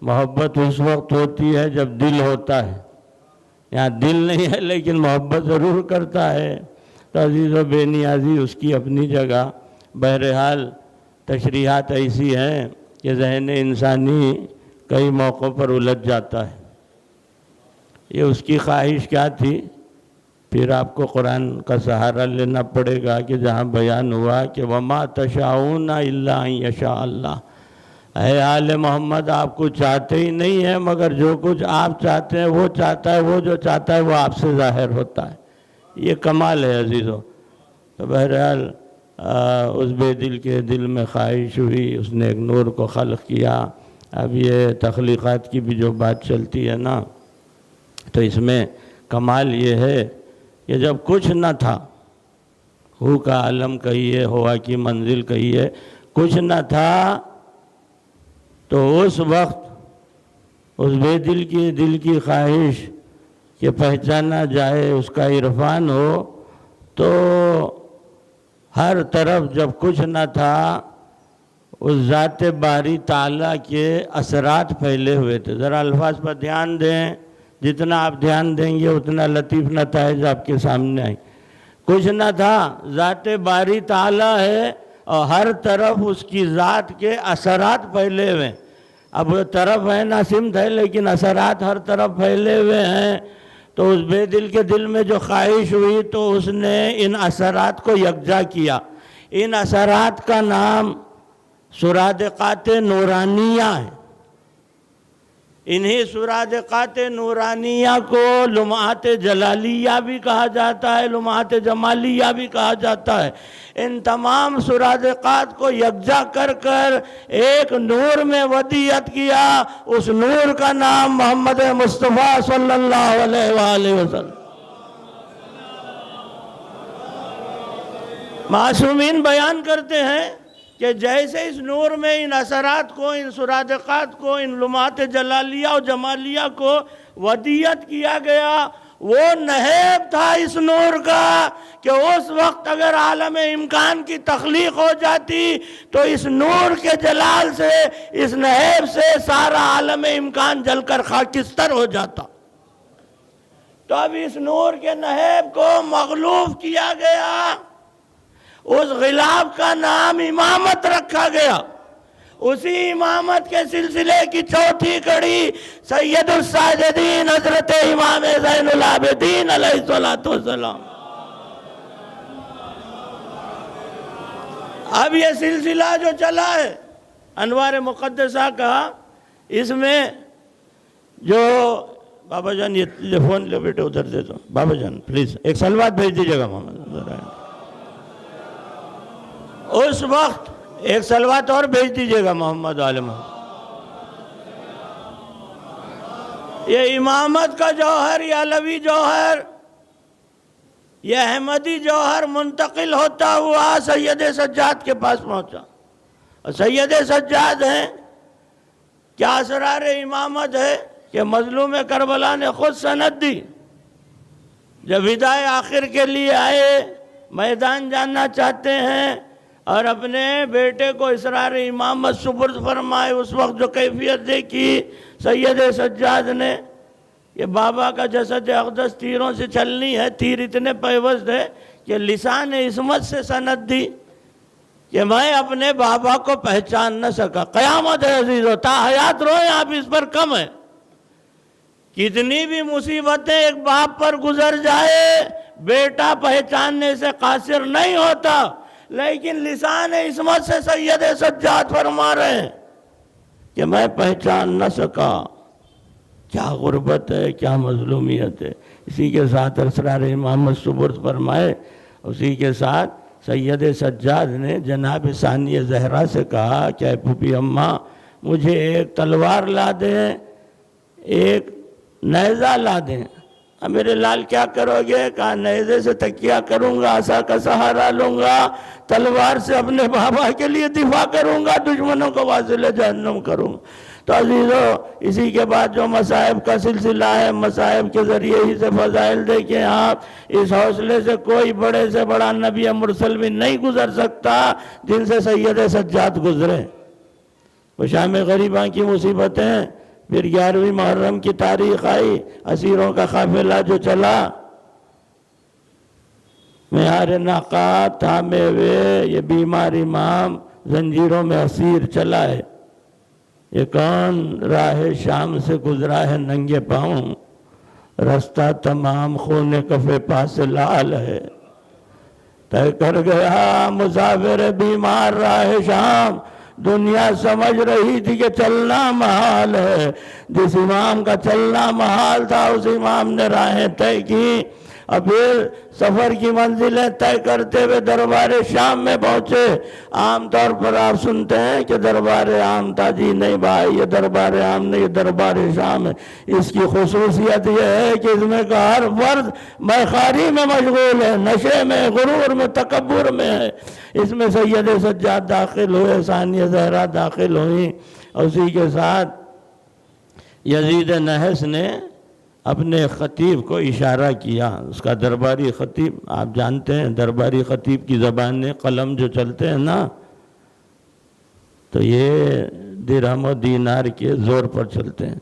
محبت اس وقت ہوتی ہے جب دل ہوتا ہے، یہاں دل نہیں ہے لیکن محبت ضرور کرتا ہے۔ تو عزیز و بے نیازی اس کی اپنی جگہ، بہرحال تشریحات ایسی ہیں کہ ذہن انسانی کئی موقعوں پر الجھ جاتا ہے۔ یہ اس کی خواہش کیا تھی؟ پھر آپ کو قرآن کا سہارا لینا پڑے گا کہ جہاں بیان ہوا کہ وَمَا تَشَاءُونَ إِلَّا أَن يَشَاءَ اللَّهُ، اے آل محمد آپ کو چاہتے ہی نہیں ہیں مگر جو کچھ آپ چاہتے ہیں وہ چاہتا ہے، وہ جو چاہتا ہے وہ آپ سے ظاہر ہوتا ہے۔ یہ کمال ہے عزیزو۔ تو بہرحال اس بے دل کے دل میں خواہش ہوئی، اس نے ایک نور کو خلق کیا۔ اب یہ تخلیقات کی بھی جو بات چلتی ہے نا، تو اس میں کمال یہ ہے کہ جب کچھ نہ تھا، ہو کا عالم کہیے، ہوا کی منزل کہیے، کچھ نہ تھا، تو اس وقت اس بے دل کی خواہش کہ پہچانا جائے، اس کا عرفان ہو، تو ہر طرف جب کچھ نہ تھا اس ذات باری تعالیٰ کے اثرات پھیلے ہوئے تھے۔ ذرا الفاظ پر دھیان دیں، جتنا آپ دھیان دیں گے اتنا لطیف نتائج آپ کے سامنے آئیں۔ کچھ نہ تھا، ذات باری تعالیٰ ہے اور ہر طرف اس کی ذات کے اثرات پھیلے ہوئے ہیں۔ اب وہ طرف ہے نہ سمت ہے لیکن اثرات ہر طرف پھیلے ہوئے ہیں۔ تو اس بے دل کے دل میں جو خواہش ہوئی تو اس نے ان اثرات کو یکجا کیا۔ ان اثرات کا نام سرادقات نورانیہ ہے۔ انہی سرادقات نورانیہ کو لمعات جلالیہ بھی کہا جاتا ہے، لمعات جمالیہ بھی کہا جاتا ہے۔ ان تمام سرادقات کو یکجا کر کر ایک نور میں ودیعت کیا، اس نور کا نام محمد مصطفیٰ صلی اللہ علیہ وآلہ وسلم۔ معصومین بیان کرتے ہیں کہ جیسے اس نور میں ان اثرات کو، ان سرادقات کو، ان لمعات جلالیہ اور جمالیہ کو ودیعت کیا گیا، وہ نہیب تھا اس نور کا کہ اس وقت اگر عالم امکان کی تخلیق ہو جاتی تو اس نور کے جلال سے، اس نہیب سے سارا عالم امکان جل کر خاکستر ہو جاتا۔ تو اب اس نور کے نہیب کو مغلوب کیا گیا، اس غلاف کا نام امامت رکھا گیا۔ اسی امامت کے سلسلے کی چوتھی کڑی سید الساجدین حضرت امام زین العابدین علیہ السلام۔ اب یہ سلسلہ جو چلا ہے انوار مقدسہ کا، اس میں جو بابا جان یہ فون لے بیٹے ادھر دے دو، بابا جان پلیز ایک سلوات بھیج دیجئے گا محمد۔ اس وقت ایک سلوات اور بھیج دیجئے گا محمد عالم۔ یہ امامت کا جوہر، یہ علوی جوہر، یہ احمدی جوہر منتقل ہوتا ہوا سید سجاد کے پاس پہنچا۔ اور سید سجاد ہیں، کیا اسرار امامت ہے کہ مظلوم کربلا نے خود سند دی۔ جب وداع آخر کے لیے آئے، میدان جاننا چاہتے ہیں اور اپنے بیٹے کو اسرار امامت سپرد فرمائے، اس وقت جو کیفیت دیکھی سید سجاد نے، یہ بابا کا جسد اقدس تیروں سے چلنی ہے، تیر اتنے پیوست ہے کہ لسان عصمت سے سند دی کہ میں اپنے بابا کو پہچان نہ سکا۔ قیامت ہے عزیزو، تا حیات روئیں آپ اس پر کم ہے۔ کتنی بھی مصیبتیں ایک باپ پر گزر جائے، بیٹا پہچاننے سے قاصر نہیں ہوتا، لیکن لسان عصمت سے سید سجاد فرما رہے ہیں کہ میں پہچان نہ سکا۔ کیا غربت ہے، کیا مظلومیت ہے۔ اسی کے ساتھ اسرار امامت سپرد فرمائے، اسی کے ساتھ سید سجاد نے جناب ثانی زہرا سے کہا کہ اے پھوپھی اماں، مجھے ایک تلوار لا دیں، ایک نیزہ لا دیں۔ اب میرے لال کیا کرو گے؟ کہا نیزے سے تکیہ کروں گا، عصا کا سہارا لوں گا، تلوار سے اپنے بابا کے لیے دفاع کروں گا، دشمنوں کو واصل جہنم کروں گا۔ تو عزیزو، اسی کے بعد جو مصائب کا سلسلہ ہے، مصائب کے ذریعے ہی سے فضائل دیکھیں آپ، اس حوصلے سے کوئی بڑے سے بڑا نبی مرسل بھی نہیں گزر سکتا جن سے سید سجاد گزرے۔ وہ شام غریباں کی مصیبتیں، پھر 11ویں محرم کی تاریخ آئی، اسیروں کا قافلہ جو چلا، معیار ناقہ تھامے ہوئے یہ بیمار امام زنجیروں میں اسیر چلا ہے۔ یہ کون راہ شام سے گزرا ہے ننگے پاؤں، رستہ تمام خون کف پاس لال ہے۔ طے کر گیا مسافر بیمار راہ شام، دنیا سمجھ رہی تھی کہ چلنا محال ہے۔ جس امام کا چلنا محال تھا اس امام نے راہیں طے کی، اور پھر سفر کی منزلیں طے کرتے ہوئے دربار شام میں پہنچے۔ عام طور پر آپ سنتے ہیں کہ دربار عام تھا، جی نہیں بھائی، یہ دربار عام نہیں، یہ دربار شام ہے۔ اس کی خصوصیت یہ ہے کہ اس میں کا ہر فرد میخواری میں مشغول ہے، نشے میں، غرور میں، تکبر میں ہے۔ اس میں سید سجاد داخل ہوئے، ثانیہ زہرا داخل ہوئیں، اور اسی کے ساتھ یزید نحس نے اپنے خطیب کو اشارہ کیا۔ اس کا درباری خطیب، آپ جانتے ہیں درباری خطیب کی زبان قلم جو چلتے ہیں نا، تو یہ درہم و دینار کے زور پر چلتے ہیں۔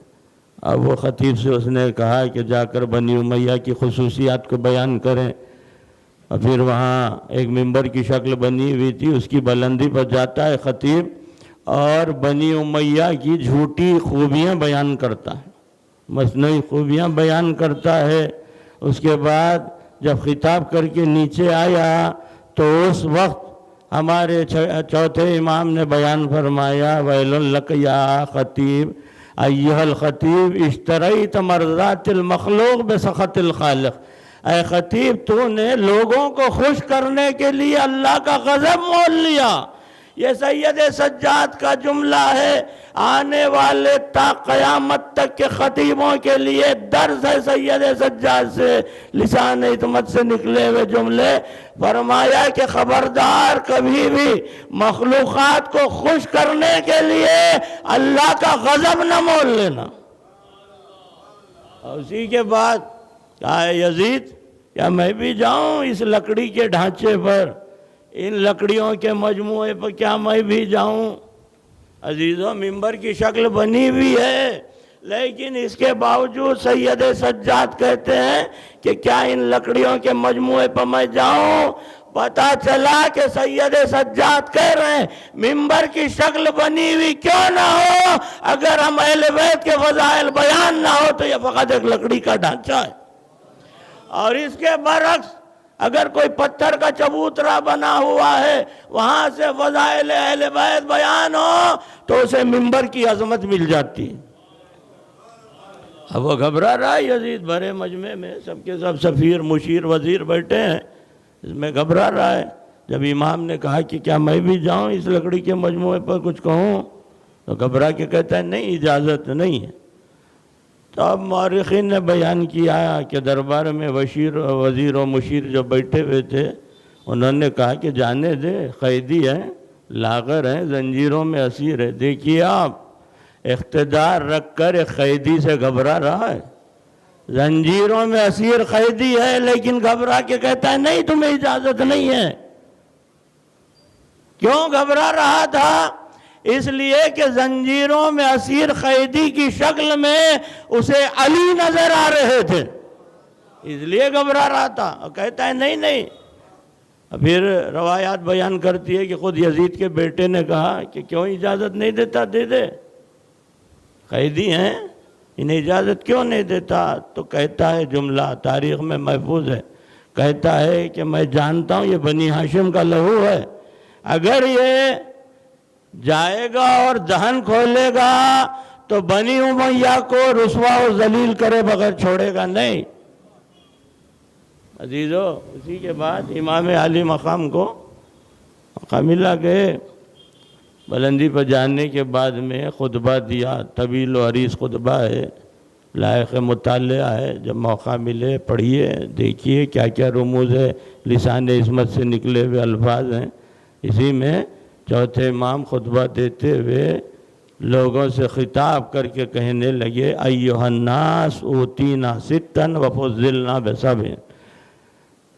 اب وہ خطیب سے اس نے کہا کہ جا کر بنی امیہ کی خصوصیات کو بیان کریں، اور پھر وہاں ایک ممبر کی شکل بنی ہوئی تھی، اس کی بلندی پر جاتا ہے خطیب اور بنی امیہ کی جھوٹی خوبیاں بیان کرتا ہے، مصنوعی خوبیاں بیان کرتا ہے۔ اس کے بعد جب خطاب کر کے نیچے آیا تو اس وقت ہمارے چوتھے امام نے بیان فرمایا، ویل لک یا خطیب ایھا الخطیب اشتریت مرضات المخلوق بسخط الخالق۔ اے خطیب، تو نے لوگوں کو خوش کرنے کے لیے اللہ کا غضب مول لیا۔ یہ سید سجاد کا جملہ ہے، آنے والے تا قیامت تک کے خطیبوں کے لیے درس ہے سید سجاد سے، لسان حکمت سے نکلے ہوئے جملے۔ فرمایا کہ خبردار، کبھی بھی مخلوقات کو خوش کرنے کے لیے اللہ کا غضب نہ مول لینا۔ اور اسی کے بعد کہا، یزید کیا میں بھی جاؤں اس لکڑی کے ڈھانچے پر، ان لکڑیوں کے مجموعے پر کیا میں بھی جاؤں؟ عزیزوں، ممبر کی شکل بنی ہوئی ہے، لیکن اس کے باوجود سید سجاد کہتے ہیں کہ کیا ان لکڑیوں کے مجموعے پر میں جاؤں؟ پتہ چلا کہ سید سجاد کہہ رہے ہیں ممبر کی شکل بنی ہوئی کیوں نہ ہو، اگر ہم اہل بیت کے فضائل بیان نہ ہو تو یہ فقط ایک لکڑی کا ڈھانچہ ہے۔ اور اس کے برعکس اگر کوئی پتھر کا چبوترا بنا ہوا ہے، وہاں سے فضائل اہل بیت بیان ہو تو اسے ممبر کی عظمت مل جاتی۔ اب وہ گھبرا رہا ہے یزید، بڑے مجمع میں سب کے سب سفیر، مشیر، وزیر بیٹھے ہیں، اس میں گھبرا رہا ہے۔ جب امام نے کہا کہ کیا میں بھی جاؤں اس لکڑی کے مجموعے پر کچھ کہوں، تو گھبرا کے کہتا ہے نہیں، اجازت نہیں ہے۔ تو اب مورخین نے بیان کیا کہ دربار میں وزیر و مشیر جو بیٹھے ہوئے تھے، انہوں نے کہا کہ جانے دے، قیدی ہیں، لاغر ہیں، زنجیروں میں اسیر ہے۔ دیکھیے آپ، اقتدار رکھ کر ایک قیدی سے گھبرا رہا ہے، زنجیروں میں اسیر قیدی ہے، لیکن گھبرا کے کہتا ہے نہیں، تمہیں اجازت نہیں ہے۔ کیوں گھبرا رہا تھا؟ اس لیے کہ زنجیروں میں اسیر قیدی کی شکل میں اسے علی نظر آ رہے تھے، اس لیے گھبرا رہا تھا۔ اور کہتا ہے نہیں نہیں۔ پھر روایات بیان کرتی ہے کہ خود یزید کے بیٹے نے کہا کہ کیوں اجازت نہیں دیتا، دے دے، قیدی ہیں، انہیں اجازت کیوں نہیں دیتا؟ تو کہتا ہے، جملہ تاریخ میں محفوظ ہے، کہتا ہے کہ میں جانتا ہوں یہ بنی ہاشم کا لہو ہے، اگر یہ جائے گا اور دہن کھولے گا تو بنی امیہ کو رسوا و ذلیل کرے بغیر چھوڑے گا نہیں۔ عزیزو، اسی کے بعد امام عالی مقام کو ملا گئے، بلندی پر جانے کے بعد میں خطبہ دیا، طویل و عریض خطبہ ہے، لائق مطالعہ ہے، جب موقع ملے پڑھیے، دیکھیے کیا کیا رموز ہے، لسان عصمت سے نکلے ہوئے الفاظ ہیں۔ اسی میں چوتھے امام خطبہ دیتے ہوئے لوگوں سے خطاب کر کے کہنے لگے ایھا الناس اوتینا ستن وفضلنا بسبع،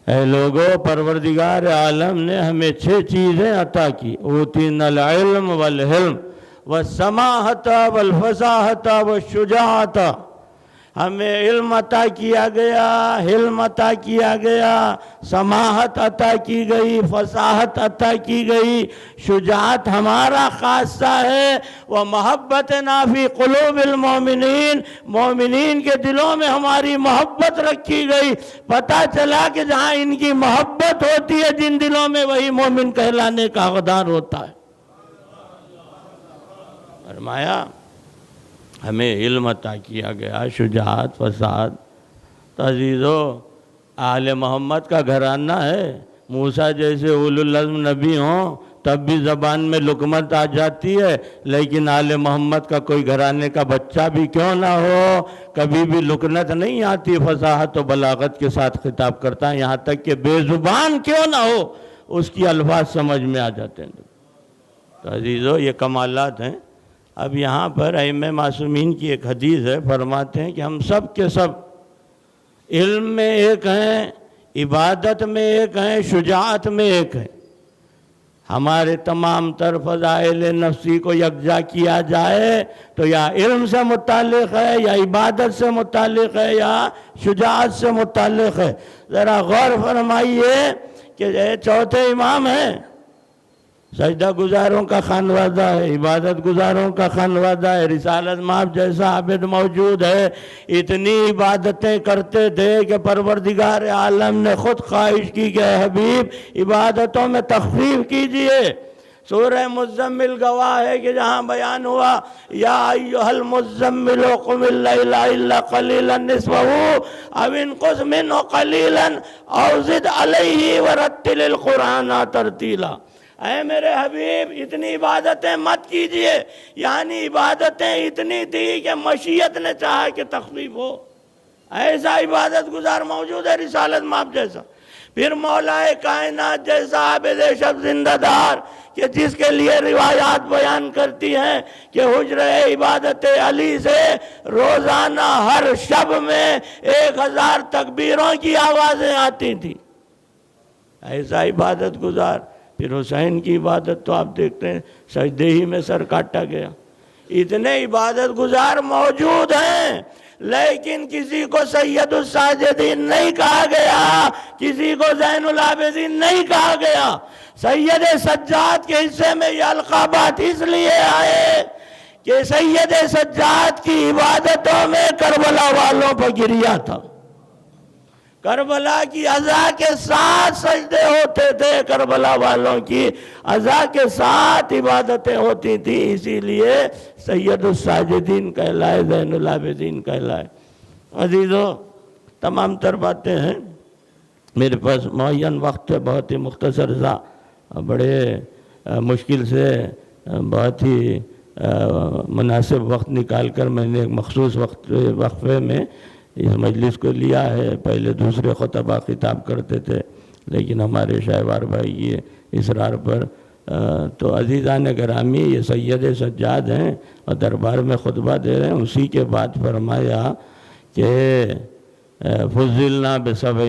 اے لوگو پروردگار عالم نے ہمیں 6 چیزیں عطا کی، اوتینا العلم والحلم والسماحت والفصاحت والشجاعت، ہمیں علم عطا کیا گیا، حلم عطا کیا گیا، سماحت عطا کی گئی، فصاحت عطا کی گئی، شجاعت ہمارا خاصہ ہے، وَمَحَبَّتْنَا فِي قُلُوبِ الْمُؤْمِنِينَ، مومنین کے دلوں میں ہماری محبت رکھی گئی۔ پتہ چلا کہ جہاں ان کی محبت ہوتی ہے جن دلوں میں، وہی مومن کہلانے کا حقدار ہوتا ہے۔ فرمایا ہمیں علم عطا کیا گیا، شجاعت، فصاحت۔ تو عزیزو، آل محمد کا گھرانہ ہے، موسیٰ جیسے اولو العزم نبی ہوں تب بھی زبان میں لقمت آ جاتی ہے، لیکن آل محمد کا کوئی گھرانے کا بچہ بھی کیوں نہ ہو، کبھی بھی لکنت نہیں آتی، فصاحت و بلاغت کے ساتھ خطاب کرتا ہے، یہاں تک کہ بے زبان کیوں نہ ہو اس کی الفاظ سمجھ میں آ جاتے ہیں۔ تو عزیزو، یہ کمالات ہیں۔ اب یہاں پر ائمہ معصومین کی ایک حدیث ہے، فرماتے ہیں کہ ہم سب کے سب علم میں ایک ہیں، عبادت میں ایک ہیں، شجاعت میں ایک ہیں۔ ہمارے تمام تر فضائل نفسی کو یکجا کیا جائے تو یا علم سے متعلق ہے، یا عبادت سے متعلق ہے، یا شجاعت سے متعلق ہے۔ ذرا غور فرمائیے کہ یہ چوتھے امام ہیں، سجدہ گزاروں کا خانوادہ ہے، عبادت گزاروں کا خانوادہ ہے، رسالت مآب جیسا عابد موجود ہے، اتنی عبادتیں کرتے تھے کہ پروردگار عالم نے خود خواہش کی کہ اے حبیب عبادتوں میں تخفیف کیجئے۔ سورہ مزمل گواہ ہے کہ جہاں بیان ہوا یا ایھا المزمل قم اللیل الا قلیلا نصفہ او انقص منہ قلیلا او زد علیہ ورتل القرآن ترتیلا، اے میرے حبیب اتنی عبادتیں مت کیجئے، یعنی عبادتیں اتنی تھی کہ مشیت نے چاہا کہ تخفیف ہو۔ ایسا عبادت گزار موجود ہے رسالت مآب جیسا، پھر مولا کائنات جیسا عابد شب زندہ دار کہ جس کے لیے روایات بیان کرتی ہیں کہ حجرہ عبادت علی سے روزانہ ہر شب میں 1000 تکبیروں کی آوازیں آتی تھی۔ ایسا عبادت گزار۔ پھر حسین کی عبادت تو آپ دیکھتے ہیں سجدے ہی میں سر کاٹا گیا۔ اتنے عبادت گزار موجود ہیں، لیکن کسی کو سید الساجدین نہیں کہا گیا، کسی کو زین العابدین نہیں کہا گیا۔ سید سجاد کے حصے میں یہ القابات اس لیے آئے کہ سید سجاد کی عبادتوں میں کربلا والوں پر گریا تھا، کربلا کی عزا کے ساتھ سجدے ہوتے تھے، کربلا والوں کی عزا کے ساتھ عبادتیں ہوتی تھی، اسی لیے سید الساجدین کہلائے، زین العابدین کہلائے۔ عزیزو، تمام تر باتیں ہیں، میرے پاس معین وقت ہے، بہت ہی مختصر سا، بڑے مشکل سے بہت ہی مناسب وقت نکال کر میں نے ایک مخصوص وقفے میں اس مجلس کو لیا ہے۔ پہلے دوسرے خطبہ خطاب کرتے تھے، لیکن ہمارے شاہوار بھائی کی اصرار پر تو عزیزان گرامی یہ سید سجاد ہیں اور دربار میں خطبہ دے رہے ہیں۔ اسی کے بعد فرمایا کہ فضلنا بسبع،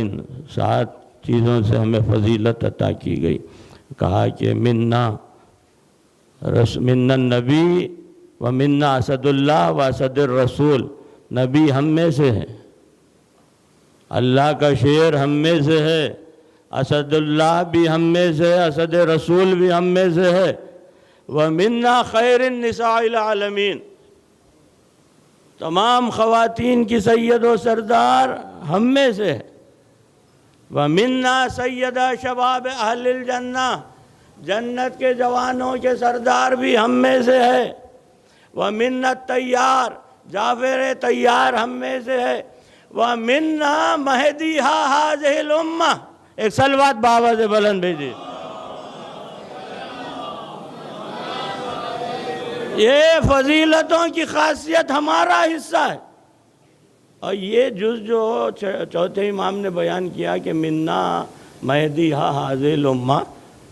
7 چیزوں سے ہمیں فضیلت عطا کی گئی۔ کہا کہ منا النبی و منا اسد اللہ و اسد الرسول، نبی ہم میں سے ہے، اللہ کا شیر ہم میں سے ہے، اسد اللہ بھی ہم میں سے ہے، اسد رسول بھی ہم میں سے ہے، وَمِنَّا خَيْرِ النِّسَاءِ الْعَالَمِينَ، تمام خواتین کی سید و سردار ہم میں سے ہے، وَمِنَّا سَيَّدَ شَبَابِ أَهْلِ الْجَنَّةِ، جنت کے جوانوں کے سردار بھی ہم میں سے ہے، وَمِنَّا الطَّيَّارِ، جعفر طیار ہم میں سے ہے، وَمِنَّا مَهْدِيهَا هَذِهِ الْأُمَّةِ، ایک صلوات بآواز بلند بھیجیے۔ یہ فضیلتوں کی خاصیت ہمارا حصہ ہے. اور یہ جز جو چوتھے امام نے بیان کیا کہ منا مہدی ہا حاضل امہ،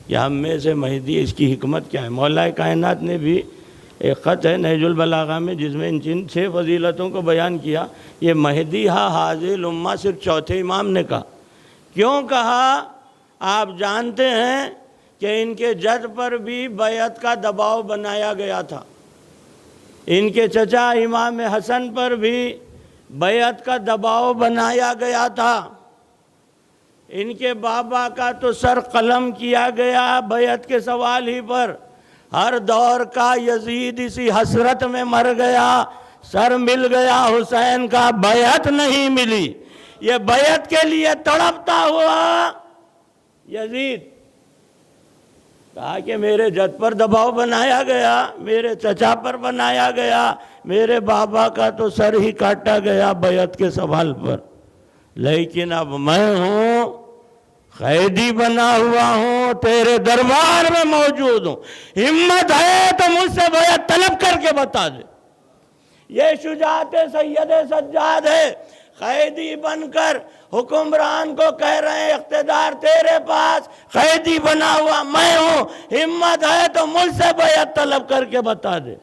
کہ ہم میں سے مہدی، اس کی حکمت کیا ہے؟ مولا کائنات نے بھی ایک خط ہے نہج البلاغہ میں جس میں ان 6 فضیلتوں کو بیان کیا. یہ مہدی ہا حاضل امہ صرف چوتھے امام نے کہا. کیوں کہا؟ آپ جانتے ہیں کہ ان کے جد پر بھی بیعت کا دباؤ بنایا گیا تھا. ان کے چچا امام حسن پر بھی بیعت کا دباؤ بنایا گیا تھا. ان کے بابا کا تو سر قلم کیا گیا بیعت کے سوال ہی پر. ہر دور کا یزید اسی حسرت میں مر گیا، سر مل گیا حسین کا، بیعت نہیں ملی. یہ بیعت کے لیے تڑپتا ہوا یزید کہا کہ میرے جد پر دباؤ بنایا گیا، میرے چچا پر بنایا گیا، میرے بابا کا تو سر ہی کاٹا گیا بیعت کے سوال پر، لیکن اب میں ہوں قیدی بنا ہوا ہوں، تیرے دربار میں موجود ہوں، ہمت ہے تو مجھ سے بیعت طلب کر کے بتا دے. یہ شجاعت سید سجاد ہے. قیدی بن کر حکمران کو کہہ رہے ہیں اقتدار تیرے پاس، قیدی بنا ہوا میں ہوں، ہمت ہے تو مجھ سے بیعت طلب کر کے بتا دے.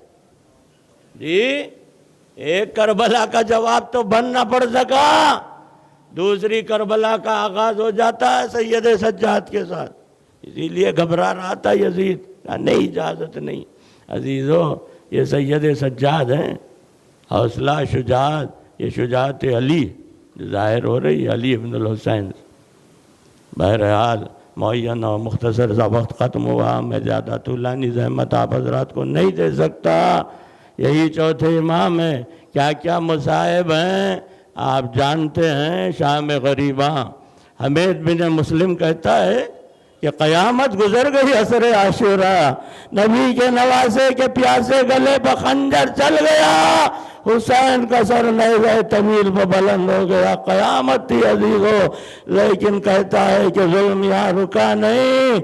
جی ایک کربلا کا جواب تو بننا پڑ سکا، دوسری کربلا کا آغاز ہو جاتا ہے سید سجاد کے ساتھ. اسی لیے گھبرا رہا تھا یزید، نہیں اجازت نہیں. عزیزو یہ سید سجاد ہیں، حوصلہ شجاعت، یہ شجاعت علی ظاہر ہو رہی ہے، علی ابن الحسین. بہرحال معین اور مختصر سا وقت ختم ہوا، میں زیادہ طولانی زحمت آپ حضرات کو نہیں دے سکتا. یہی چوتھے امام ہیں. کیا کیا مصائب ہیں آپ جانتے ہیں. شام غریباں حمید بن مسلم کہتا ہے کہ قیامت گزر گئی عصر عاشوراء، نبی کے نواسے کے پیاسے گلے پہ خنجر چل گیا، حسین کا سر نیزہ طویل پہ بلند ہو گیا، قیامت تھی عزیزو. لیکن کہتا ہے کہ ظلم یہاں رکا نہیں،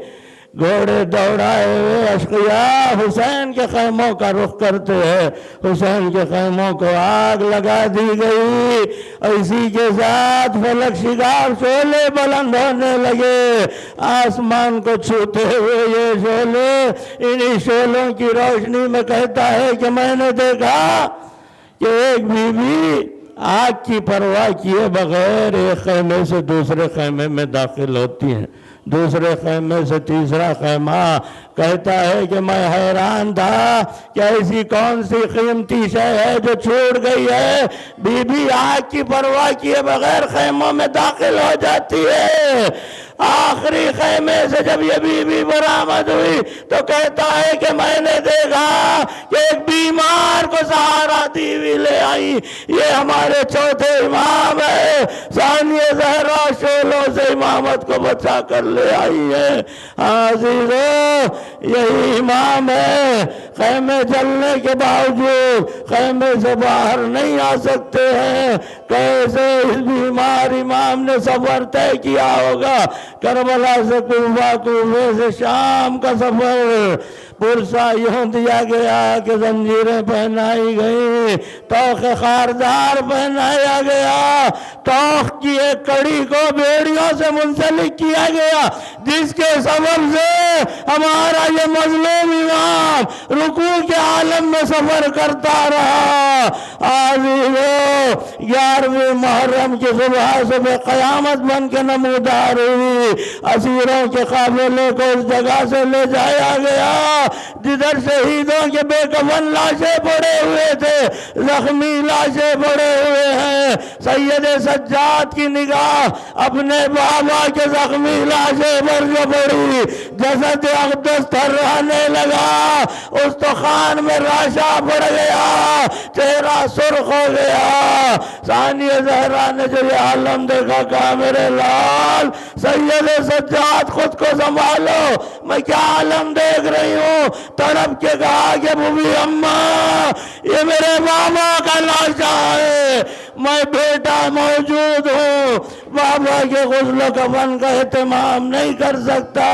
گھوڑے دوڑائے ہوئے اشقیاء حسین کے خیموں کا رخ کرتے ہیں. حسین کے خیموں کو آگ لگا دی گئی. اسی کے ساتھ فلک شگاف شعلے بلند ہونے لگے، آسمان کو چھوتے ہوئے یہ شعلے. انہی شعلوں کی روشنی میں کہتا ہے کہ میں نے دیکھا کہ ایک بی بی آگ کی پرواہ کیے بغیر ایک خیمے سے دوسرے خیمے میں داخل ہوتی ہیں، دوسرے خیمے سے تیسرا خیمہ. کہتا ہے کہ میں حیران تھا کہ ایسی کون سی قیمتی شے ہے جو چھوٹ گئی ہے. بی بی آگ کی پرواہ کیے بغیر خیموں میں داخل ہو جاتی ہے. آخری خیمے سے جب یہ بی بی برآمد ہوئی تو کہتا ہے کہ میں نے دیکھا کہ ایک بیمار کو سہارا دی ہوئی لے آئی. یہ ہمارے چوتھے امام ہے، ثانیہ زہرا شعلوں سے امامت کو بچا کر لے آئی ہے. عزیزو یہی امام ہے. خیمے چلنے کے باوجود خیمے سے باہر نہیں آ سکتے ہیں. کیسے اس بیمار امام نے سفر طے کیا ہوگا، کربلا سے کوفہ، کوفے سے شام کا سفر. پرسا یوں دیا گیا کہ زنجیریں پہنائی گئیں، توق خاردار پہنایا گیا، توق کی ایک کڑی کو بیڑیوں سے منسلک کیا گیا، جس کے سبب سے ہمارا یہ مظلوم امام رکوع کے عالم میں سفر کرتا رہا. عزیزو 11ویں محرم کی صبح قیامت بن کے نمودار ہوئی. اسیروں کے قافلے کو اس جگہ سے لے جایا گیا جدھر شہیدوں کے بے کفن لاشیں پڑے ہوئے تھے، زخمی لاشیں پڑے ہوئے ہیں. سید سجاد کی نگاہ اپنے بابا کے زخمی لاشیں پر جو پڑی، جسد اقدس تھرانے لگا، استخوان میں راشا پڑ گیا، چہرہ سرخ ہو گیا. ثانیہ زہرا نے جو یہ عالم دیکھا کہا میرے لال سید سجاد خود کو سنبھالو، میں کیا عالم دیکھ رہی ہوں. تڑپ کے کہا کہ بوبی اماں یہ میرے بابا کا لاشا ہے، میں بیٹا موجود ہوں، بابا کے غسل و کفن کا اہتمام نہیں کر سکتا.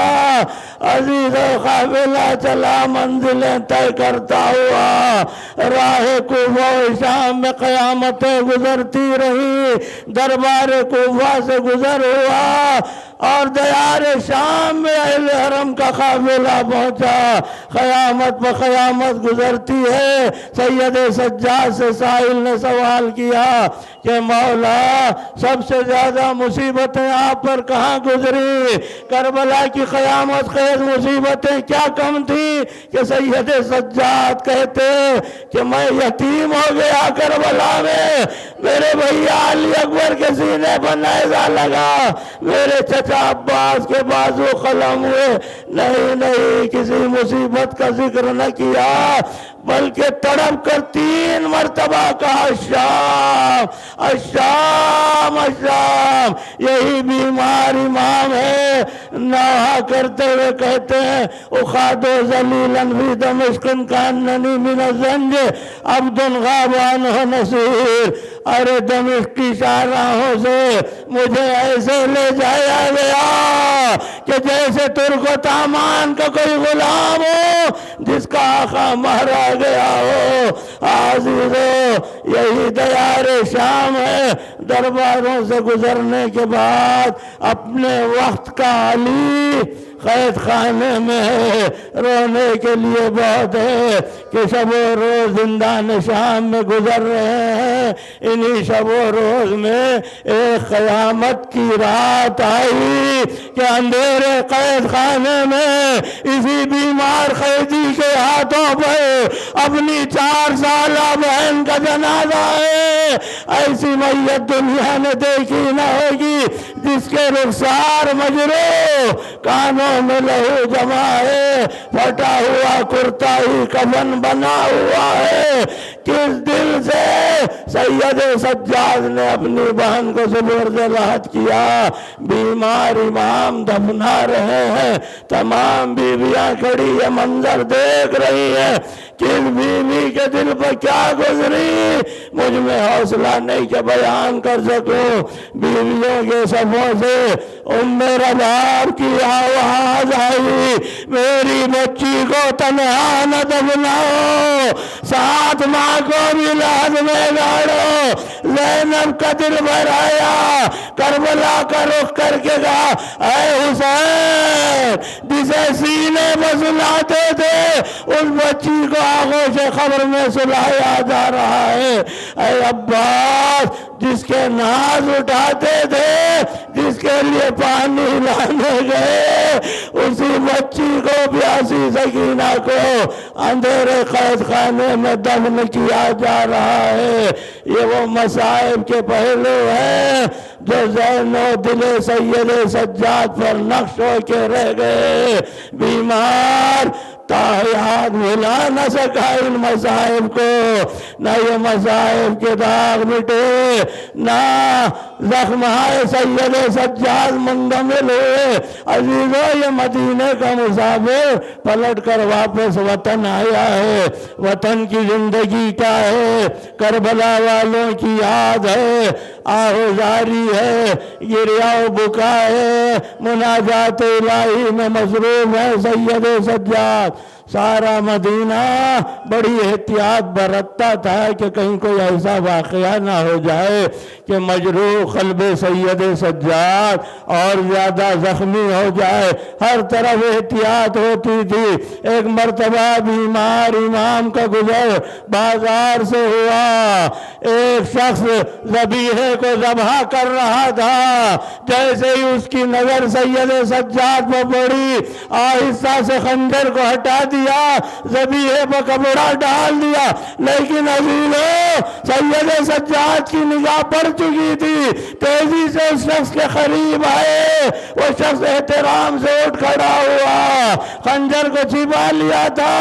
عزیز و قافلہ چلا منزلیں طے کرتا ہوا، راہ کوفہ و شام میں قیامتیں گزرتی رہی، دربار کوفہ سے گزر ہوا اور دیار شام میں اہل حرم کا قافلہ پہنچا، قیامت پہ قیامت گزرتی ہے۔ سید سجاد سے سائل نے سوال کیا کہ مولا سب سے زیادہ مصیبتیں آپ پر کہاں گزری؟ کربلا کی قیامت خیز مصیبتیں کیا کم تھی کہ سید سجاد کہتے کہ میں یتیم ہو گیا کربلا میں، میرے بھیا علی اکبر کے سینے پر نیزہ لگا، میرے چچا عباس کے بازو قلم ہوئے، نہیں کسی مصیبت کا ذکر نہ کیا، بلکہ تڑپ کر 3 مرتبہ کہا الشام الشام الشام۔ یہی بیمار امام ہے، نوحہ کرتے ہوئے کہتے ہیں اخاد ذلیلا فی دمشق کاننی من الزنج عبد غاب عنہ نصیر۔ ارے دمشق کی شاہراہوں سے مجھے ایسے لے جایا گیا کہ جیسے ترک و تامان کا کوئی غلام ہو جس کا آقا مارا گیا ہو۔ عزیزو یہی دیار شام ہے، درباروں سے گزرنے کے بعد اپنے وقت کا علی قید خانے میں ہے، رونے کے لیے بہت ہے کہ شب و روز زندان شام میں گزر رہے ہیں۔ انہی شب و روز میں ایک قیامت کی رات آئی کہ اندھیرے قید خانے میں اسی بیمار قیدی کے ہاتھوں پر اپنی 4 سالہ بہن کا جنازہ ہے۔ ایسی میت دنیا نے دیکھی نہ ہوگی جس کے رخسار مجروح، کانوں میں لہو جمع ہے، پھٹا ہوا کرتا ہی کفن بنا ہوا ہے۔ کس دل سے سید سجاد نے اپنی بہن کو سپرد راحت کیا۔ بیمار امام دفنا رہے ہیں، تمام بیویاں کھڑی یہ منظر دیکھ رہی ہیں، کس بیوی کے دل پر کیا گزری مجھ میں حوصلہ نہیں کہ بیان کر سکوں۔ بیویوں کے صفوں سے ام رباب کی آواز آئی، میری بچی کو تنہا نہ دفناؤ، ساتھ ماں کو بھی لاز میں گاڑو۔ زینب کا دل بھر آیا، کربلا کا رخ کر کے کہا اے حسین، جسے سینے میں سلاتے تھے اس بچی کو آغوش قبر میں سلایا جا رہا ہے۔ اے عباس، جس کے ناز اٹھاتے تھے، جس کے لیے پانی لانے گئے، اسی بچی کو پیاسی سکینہ کو اندھیرے قید خانے میں دفن کیا جا رہا ہے۔ یہ وہ مصائب کے پہلو ہیں جو ذہن و دل سید سجاد پر نقش ہو کے رہ گئے۔ بیمار تاحیات بھلا نہ سکا ان مصائب کو، نہ یہ مصائب کے داغ مٹے، نہ زخمائے سید سجاد منجمل ہوئے۔ عزیزو یہ مدینے کا مسافر پلٹ کر واپس وطن آیا ہے۔ وطن کی زندگی کیا ہے؟ کربلا والوں کی یاد ہے، آہوزاری ہے، گریہ و بکا ہے، مناجات الہی میں مصروف ہے سید سجاد۔ سارا مدینہ بڑی احتیاط برتتا تھا کہ کہیں کوئی ایسا واقعہ نہ ہو جائے کہ مجروح قلب سید سجاد اور زیادہ زخمی ہو جائے۔ ہر طرف احتیاط ہوتی تھی۔ ایک مرتبہ بیمار امام کا گزر بازار سے ہوا، ایک شخص ذبیحے کو ذبح کر رہا تھا، جیسے ہی اس کی نظر سید سجاد پر پڑی، آہستہ سے خنجر کو ہٹا دیا، ذبیحے پر کپڑا ڈال دیا۔ لیکن عزیزو سید سجاد کی نگاہ پڑ چکی تھی، تیزی سے اس شخص کے قریب آئے، وہ شخص احترام سے اٹھ کھڑا ہوا، خنجر کو چھپا لیا تھا،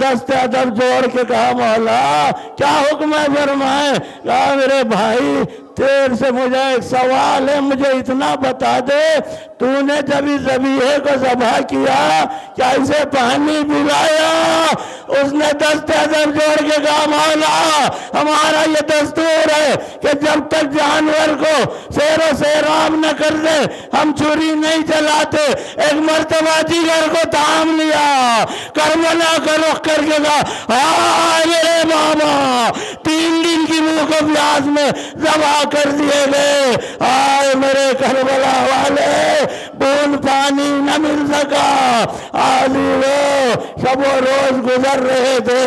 دست ادب جوڑ کے کہا مولا کیا حکم ہے فرمائیں۔ کہا میرے بھائی تیر سے مجھے ایک سوال ہے، مجھے اتنا بتا دے، تو نے جب اس ذبیحے کو ذبح کیا کیا اسے پانی پلایا؟ اس نے دست ادب جوڑ کے کہا مولا ہمارا یہ دستور ہے، کہ جب تک جانور کو سیر و سیراب نہ کر دے ہم چھری نہیں چلاتے. ایک مرتبہ جگر کو تھام لیا, کربلا کا رخ کر کے کہا ہائے میرے بابا, 3 دن کی منہ کو پیاس میں ذبح کر دیے گئے. ہائے میرے کربلا والے, بون پانی نہ مل سکا. آج وہ شب و روز گزر رہے تھے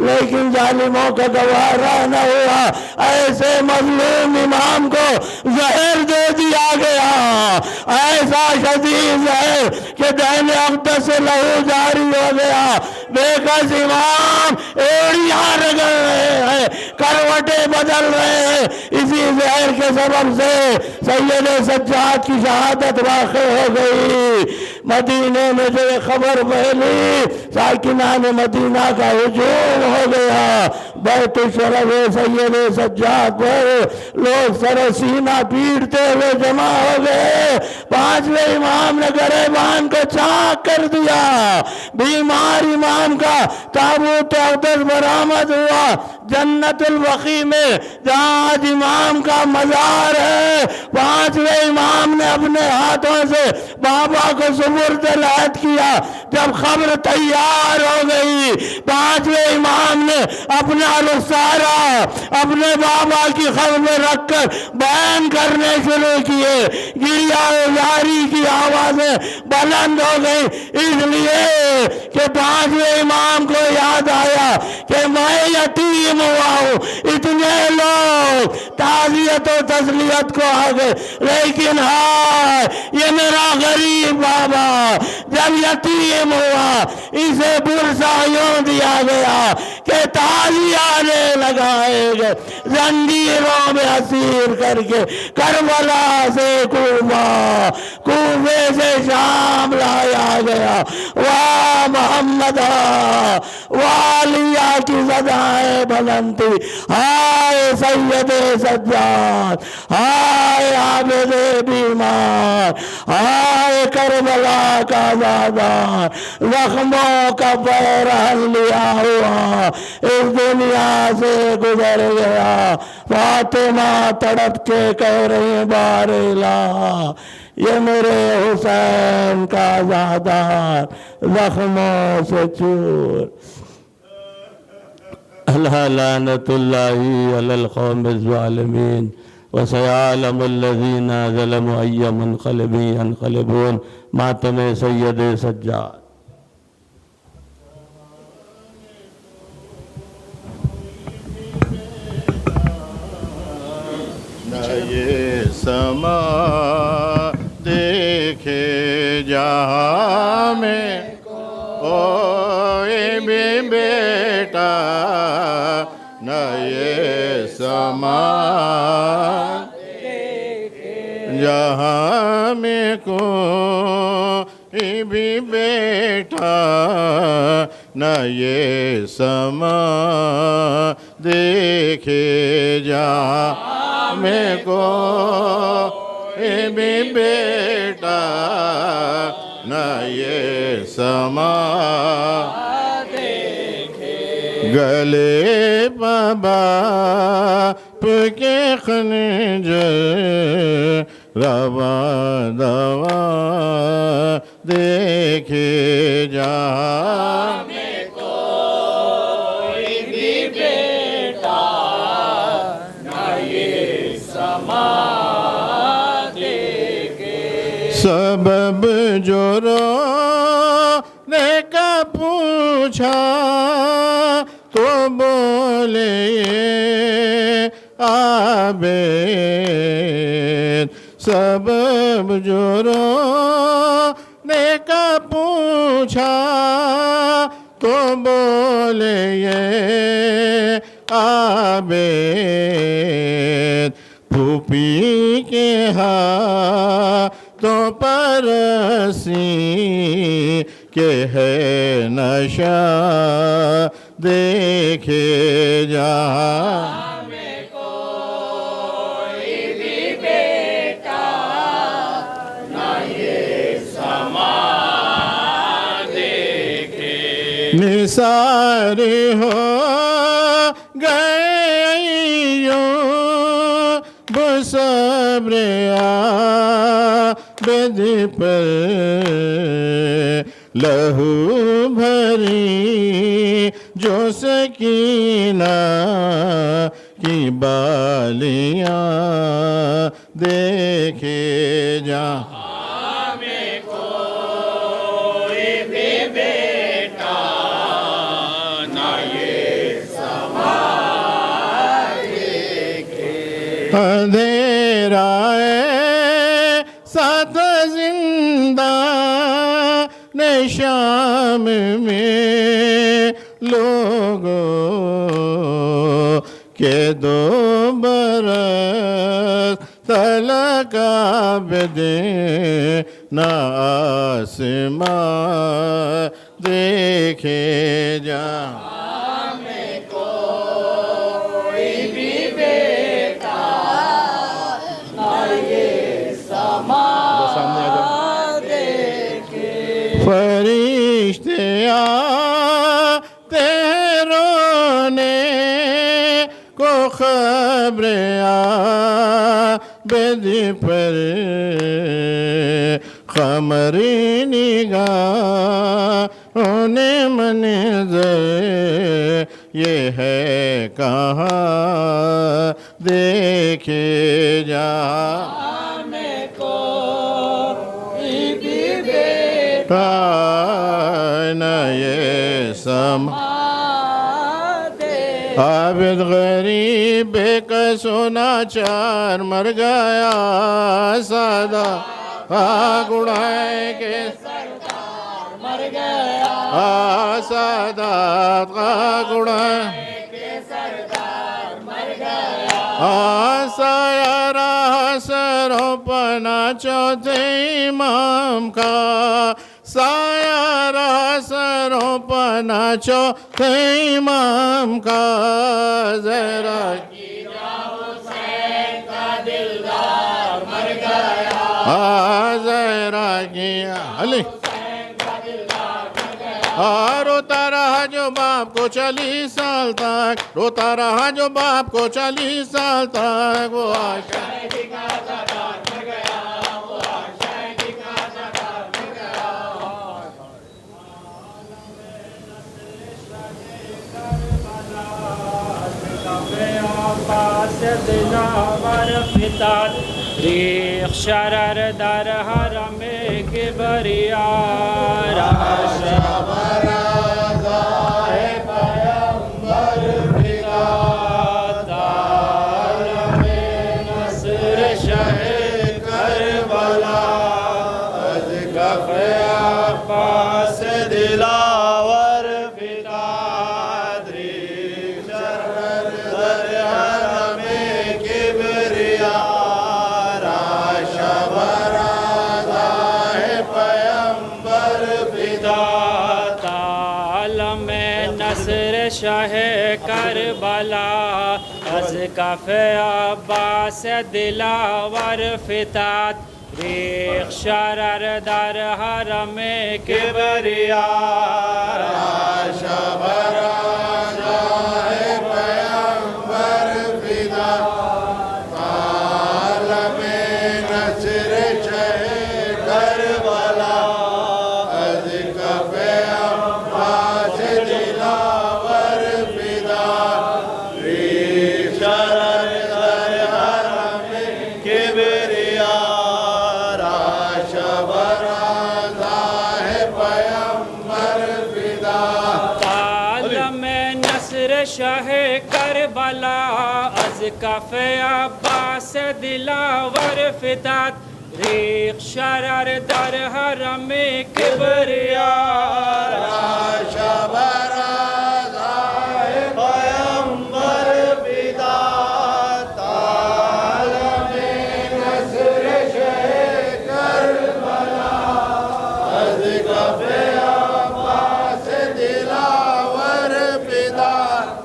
لیکن ظالموں کا گوارا نہ ہوا. ایسے مظلوم امام کو زہر دے دیا گیا, ایسا شدید زہر کہ دہن اقدس سے لہو جاری ہو گیا. بے کس امام ایڑیاں رگڑ رہے ہیں, کروٹیں بدل رہے ہیں. اسی زہر کے سبب سے سید سجاد کی شہادت واقع ہو گئی. مدینے میں جو خبر پھیلی ساکنان مدینہ کا ہجوم ہو گیا. بیت الشرف سید سجاد پر لوگ سر سینہ پیٹتے ہوئے جمع ہو گئے. 5ویں امام نے گریبان کو چاک کر دیا. بیمار امام کا تابوت اقدس برآمد ہوا جنت البقیع میں جہاں آج امام کا مزار ہے. 5ویں امام نے اپنے ہاتھوں سے بابا کو سپرد العہد کیا. جب خبر تیار ہو گئی 5ویں امام نے اپنا رخسارہ اپنے بابا کی خبر میں رکھ کر بیان کرنے شروع کیے. گریہ زاری کی آوازیں بلند ہو گئی, اس لیے کہ 5ویں امام کو یاد آیا کہ میں یتیم ہوا ہوں. اتنے لوگ تعزیت و تسلیت کو آ گئے, لیکن ہائے یہ میرا غریب بابا جب یتیم ہوا اسے برسا یوں دیا گیا کہ تازیانے لگائے گئے, زنجیروں میں اسیر کر کے کربلا سے کوفہ, کوفے سے شام لایا گیا. واہ محمد والیہ کی صدائیں بلند تھی. ہائے سید سجاد, ہائے عابد بیمار, ہائے کربلا کا زادان, زخموں کا پیرہن لیا ہوا اس دنیا سے گزر گیا. فاطمہ تڑپ کے کہہ رہی بار الہ یہ میرے حسین کا زادان زخموں سے چور. لعنت اللہ علی القوم الظالمین وسيعلم الذين ظلموا أي منقلب ينقلبون. ماتم سید سجاد. نہ یہ سما دیکھے جہاں میں کوئی بھی بیٹا, نہ یہ سما جہاں میں کوئی بھی بیٹا, نہ یہ سما دیکھے جہاں میں کوئی بھی بیٹا, نہ یہ سما گلے باپ کے خنجر رواں دواں دیکھے جہاں میں کوئی بھی بیٹا, نہ یہ سما دیکھے. سبب جو رونے کا پوچھا تو بولے عابد, سبب جو رونے کا پوچھا تو بولے یہ عابد. پھوپھی کے ہاتھوں پر رسی کہ ہے نشہ دیکھے جہاں میں کوئی بھی بیٹا, نہ یہ سما دیکھے. نثار ہو گئے یوں بصبر عابد پر لہو بھری جو سکینہ کی بالیاں دیکھے جا اندھیرا ساتھ زندہ شام میں لوگوں کے 2 برس تلک عابد نہ آسمان دیکھے جا فرشتے آتے رونے کو خبر عابد پر قمری نگاہوں نے منظر یہ ہے کہاں دیکھے جا یہ سم عابد غریب کا سونا چار مر گیا سادہ گڑائے کے سردار مر گیا سادات کا گڑائے کے سردار مر گیا سایرہ سروں پنا چوتھے امام کا سایرہ سروں پنا چوتھے امام کا زہرا کی حسین کا دلدار مر گیا زہرا کی علی روتا رہا جو باپ کو 40 سال تک روتا رہا جو باپ کو 40 سال تک وہ شہیدی کا زادار مر گیا وہ شہیدی کا زادار مر گیا ریخ شرر در حرم کبریا شاہ کربلا از کف عباس دلاور فتات ریخ شرر در حرم کبریا شبر شاہ پیمبر فتات عالم نصر شاہ کربلا از کف عباس دلاور شاہ کربلا از کف عباس دلاور فتات ریخ شرر در حرم کبریا شبر پیمبر فتات عالم نصر شاہ کربلا از کف عباس دلاور فتات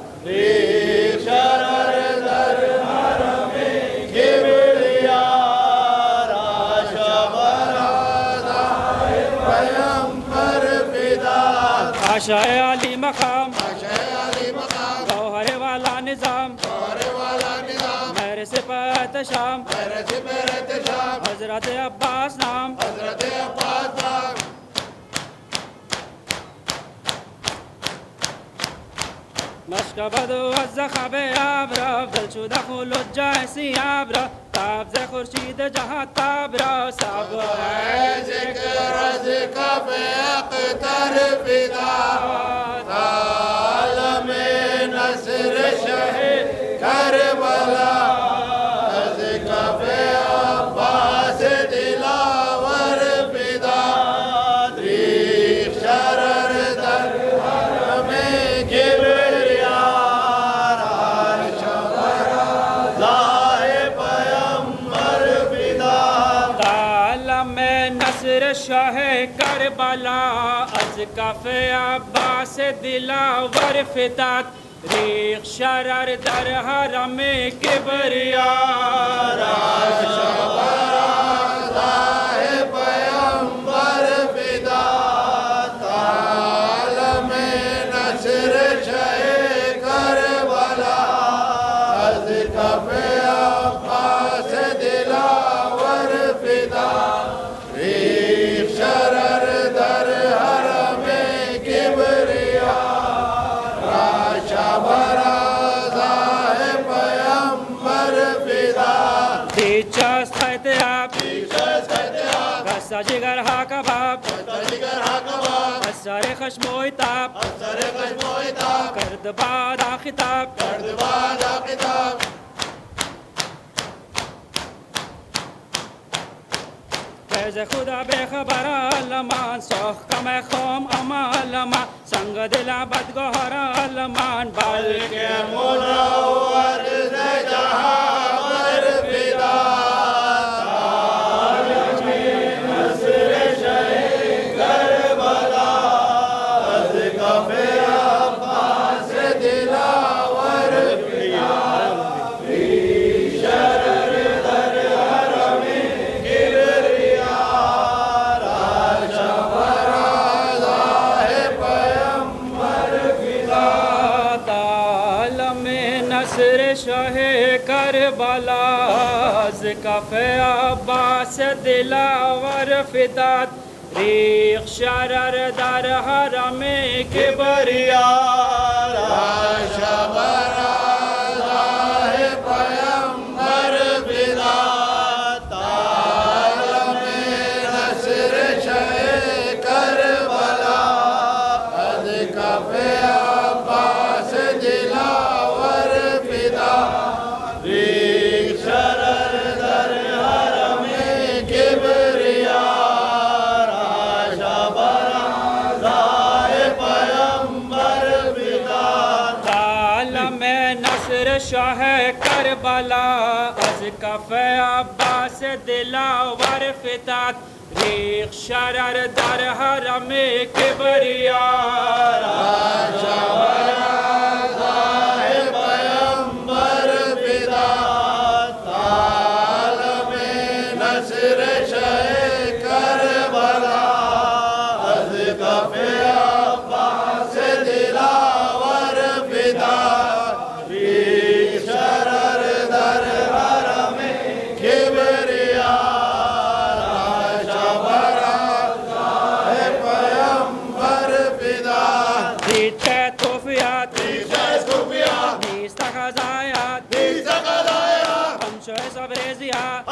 عاشق علی مقام گوہر والا نظام خیر سپاہت شام خیر سپاہت شام حضرت عباس نام حضرت عباس نام مشک بدو از خب ابرا دل شده خلوت جای سیاب را تاب ز خورشید جهات تاب را سب ہے ذکر از کف اقتر فدا عالم نصر شہ کربلا از کف عباس دلاور فدا ریخ شرر در حرم کبریار عرش برازائے پیمبر فدا عالم نصر شاہ کربلا از کف عباس دلاور فتات ریخ شرر در حرم کبریا عرش برازائے پیمبر فدا عالم نصر شہ کربلا از کف عباس دلاور فدا ریخ شرر در حرم کبریا راشا برازائے پیمبر فدا دیچاس خیتیاب گسا جگر ها کباب اثر خشموی تاب کرد بعد خطاب فیض خدا بے خبر علمان سوخ کم خوم امالمان سنگ دل بدگوهر علمان بلکہ منور جہاں پر فدا عالم نصر شہ کربلا از کف عباس دلاور فدا ریخ شرر در حرم کبریا عرش برازائے پیمبر فدا عالم نصر شاہ کربلا از کف عباس دلاور فتات ریخ شرر در حرم کبریا عرش برازائے پیمبر فدا عالم نصر شہ کربلا از کف عباس دلاور فدا ریخ شرر در حرم کبریا عرش برازائے پیمبر فدا عالم نصر شاہ کربلا از کف عباس دلاور فتات ریخ شرر در حرم کبریا عرش برازائے پیمبر فدا عالم نصر شہ کربلا از کف عباس دلاور فدا ریخ شرر در حرم کبریا عرش برازائے پیمبر فدا دیت توفیات نیست خزایات همچو زبریزیات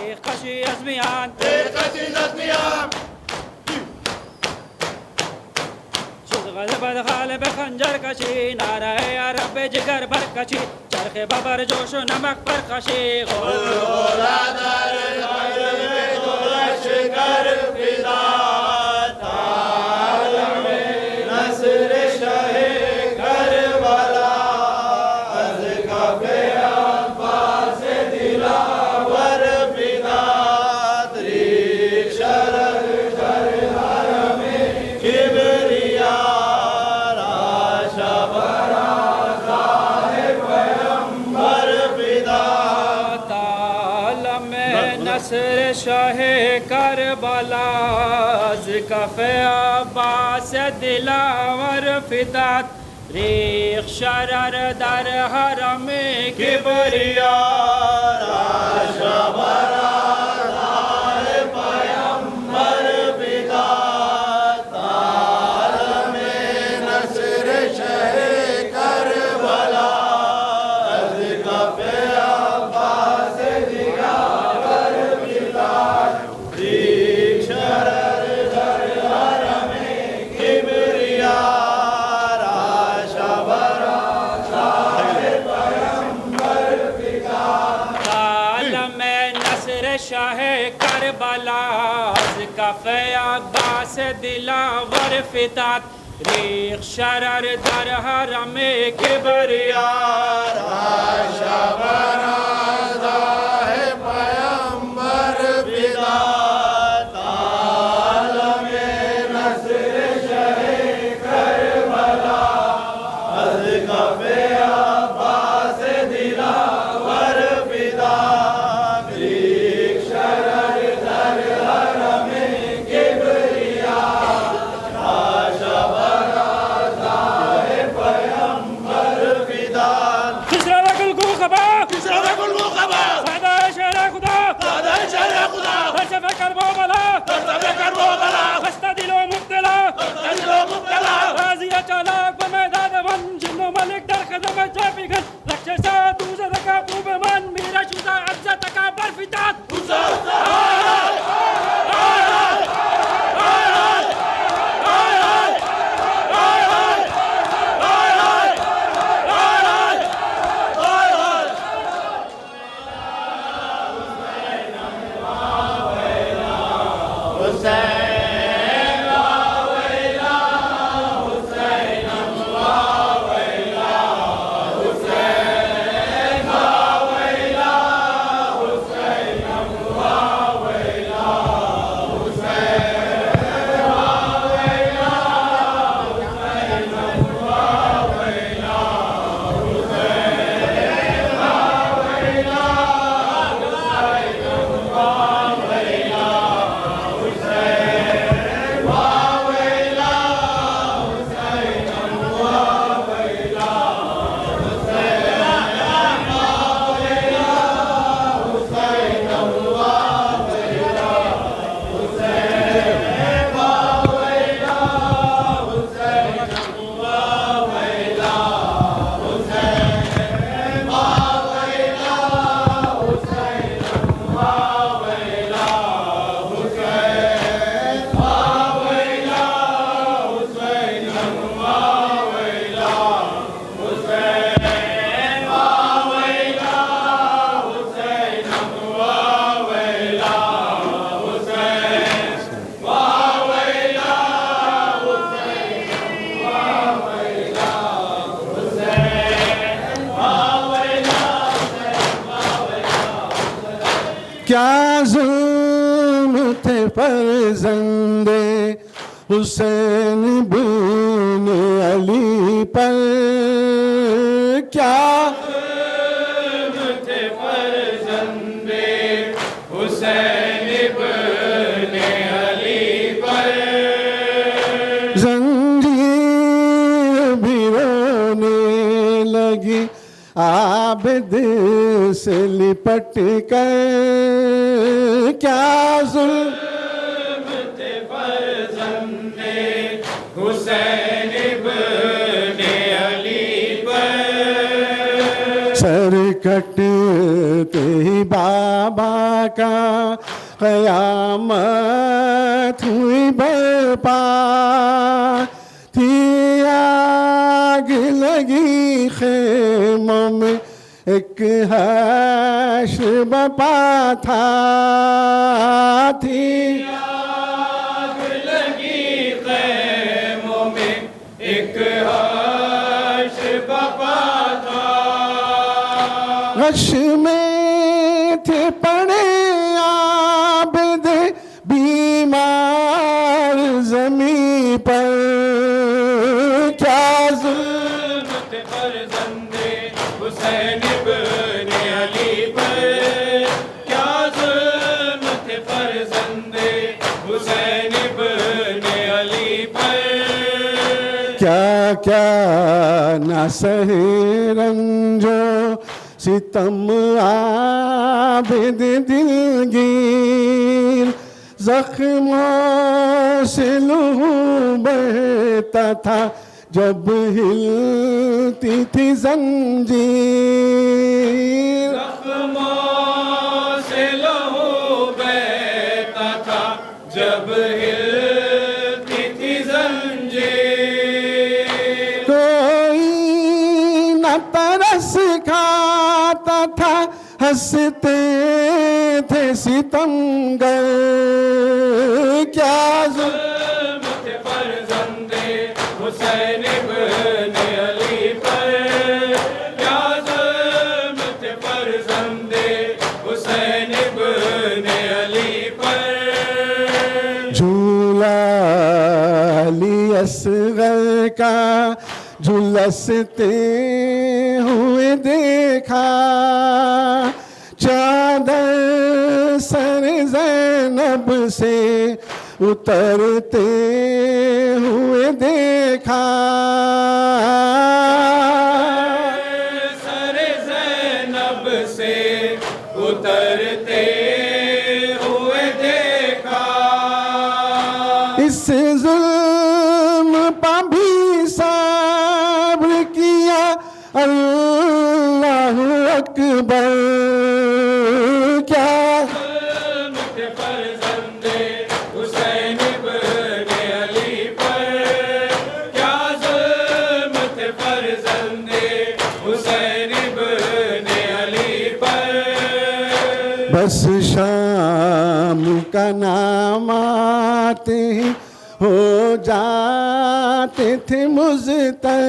دیخ کشی از میان شد غلبت غالب خنجر کشی نعرہ یا رب جگر برکشی چرخ ببر جوش و نمک برکشی غلغلہ در قلب تو لشکر فدا عالم نصر شہ کربلا از کف عباس دلاور فدا ریخ شرر در حرم کبریا عرش برازائے پیمبر فدا عالم نصر شاہ کربلا از کف عباس دلاور فتات ریخ شرر در حرم کبریا شاہ کربلا از کف عباس دلاور فتات ریخ شرر در حرم کبریا کیا ظلم تھے فرزند حسین بن علی پر، کیا ظلم تھے فرزند حسین بن علی پر، زنجیر بھی رونے لگی عابد سے لپٹ کر، کیا ظلم تھے فرزند حسین بن علی پر، سر کٹتے ہی بابا کا قیامت ہوئی برپا، تھی آگ لگی خیموں میں ایک حشر بپا تھا، تھی آگ لگی خیموں میں ایک حشر بپا تھا، غش میں تھے پڑے عابد بیمار زمین پر، کیا ظلم تھے فرزند حسین بن علی پر، کیا ظلم تھے فرزند حسین بن علی پر، کیا کیا نہ سہے رنجو ستم عابد دلگیر زخموں سے لہو بہتا تھا جب ہلتی تھی زنجیر زخموں سے لہو بہتا تھا جب ہلتی تھی زنجیر کوئی نہ ترس کھاتا تھا ہنستے تھے ستمگر کیا ظلم تھے فرزند حسین ابن علی پر کیا ظلم تھے فرزند حسین ابن علی پر جھولا علی اصغر کا جھلستے ہوئے دیکھا چادر سر زینب سے اترتے ہوئے دیکھا سر زینب سے اترتے ہوئے دیکھا اس ظلم پہ بھی صبر کیا اللہ اکبر کیا ظلم تھے فرزند حسین ابن علی پر کیا ظلم تھے فرزند حسین ابن علی پر بس شام کا نام آتے ہی ہو جاتے تھے مضطر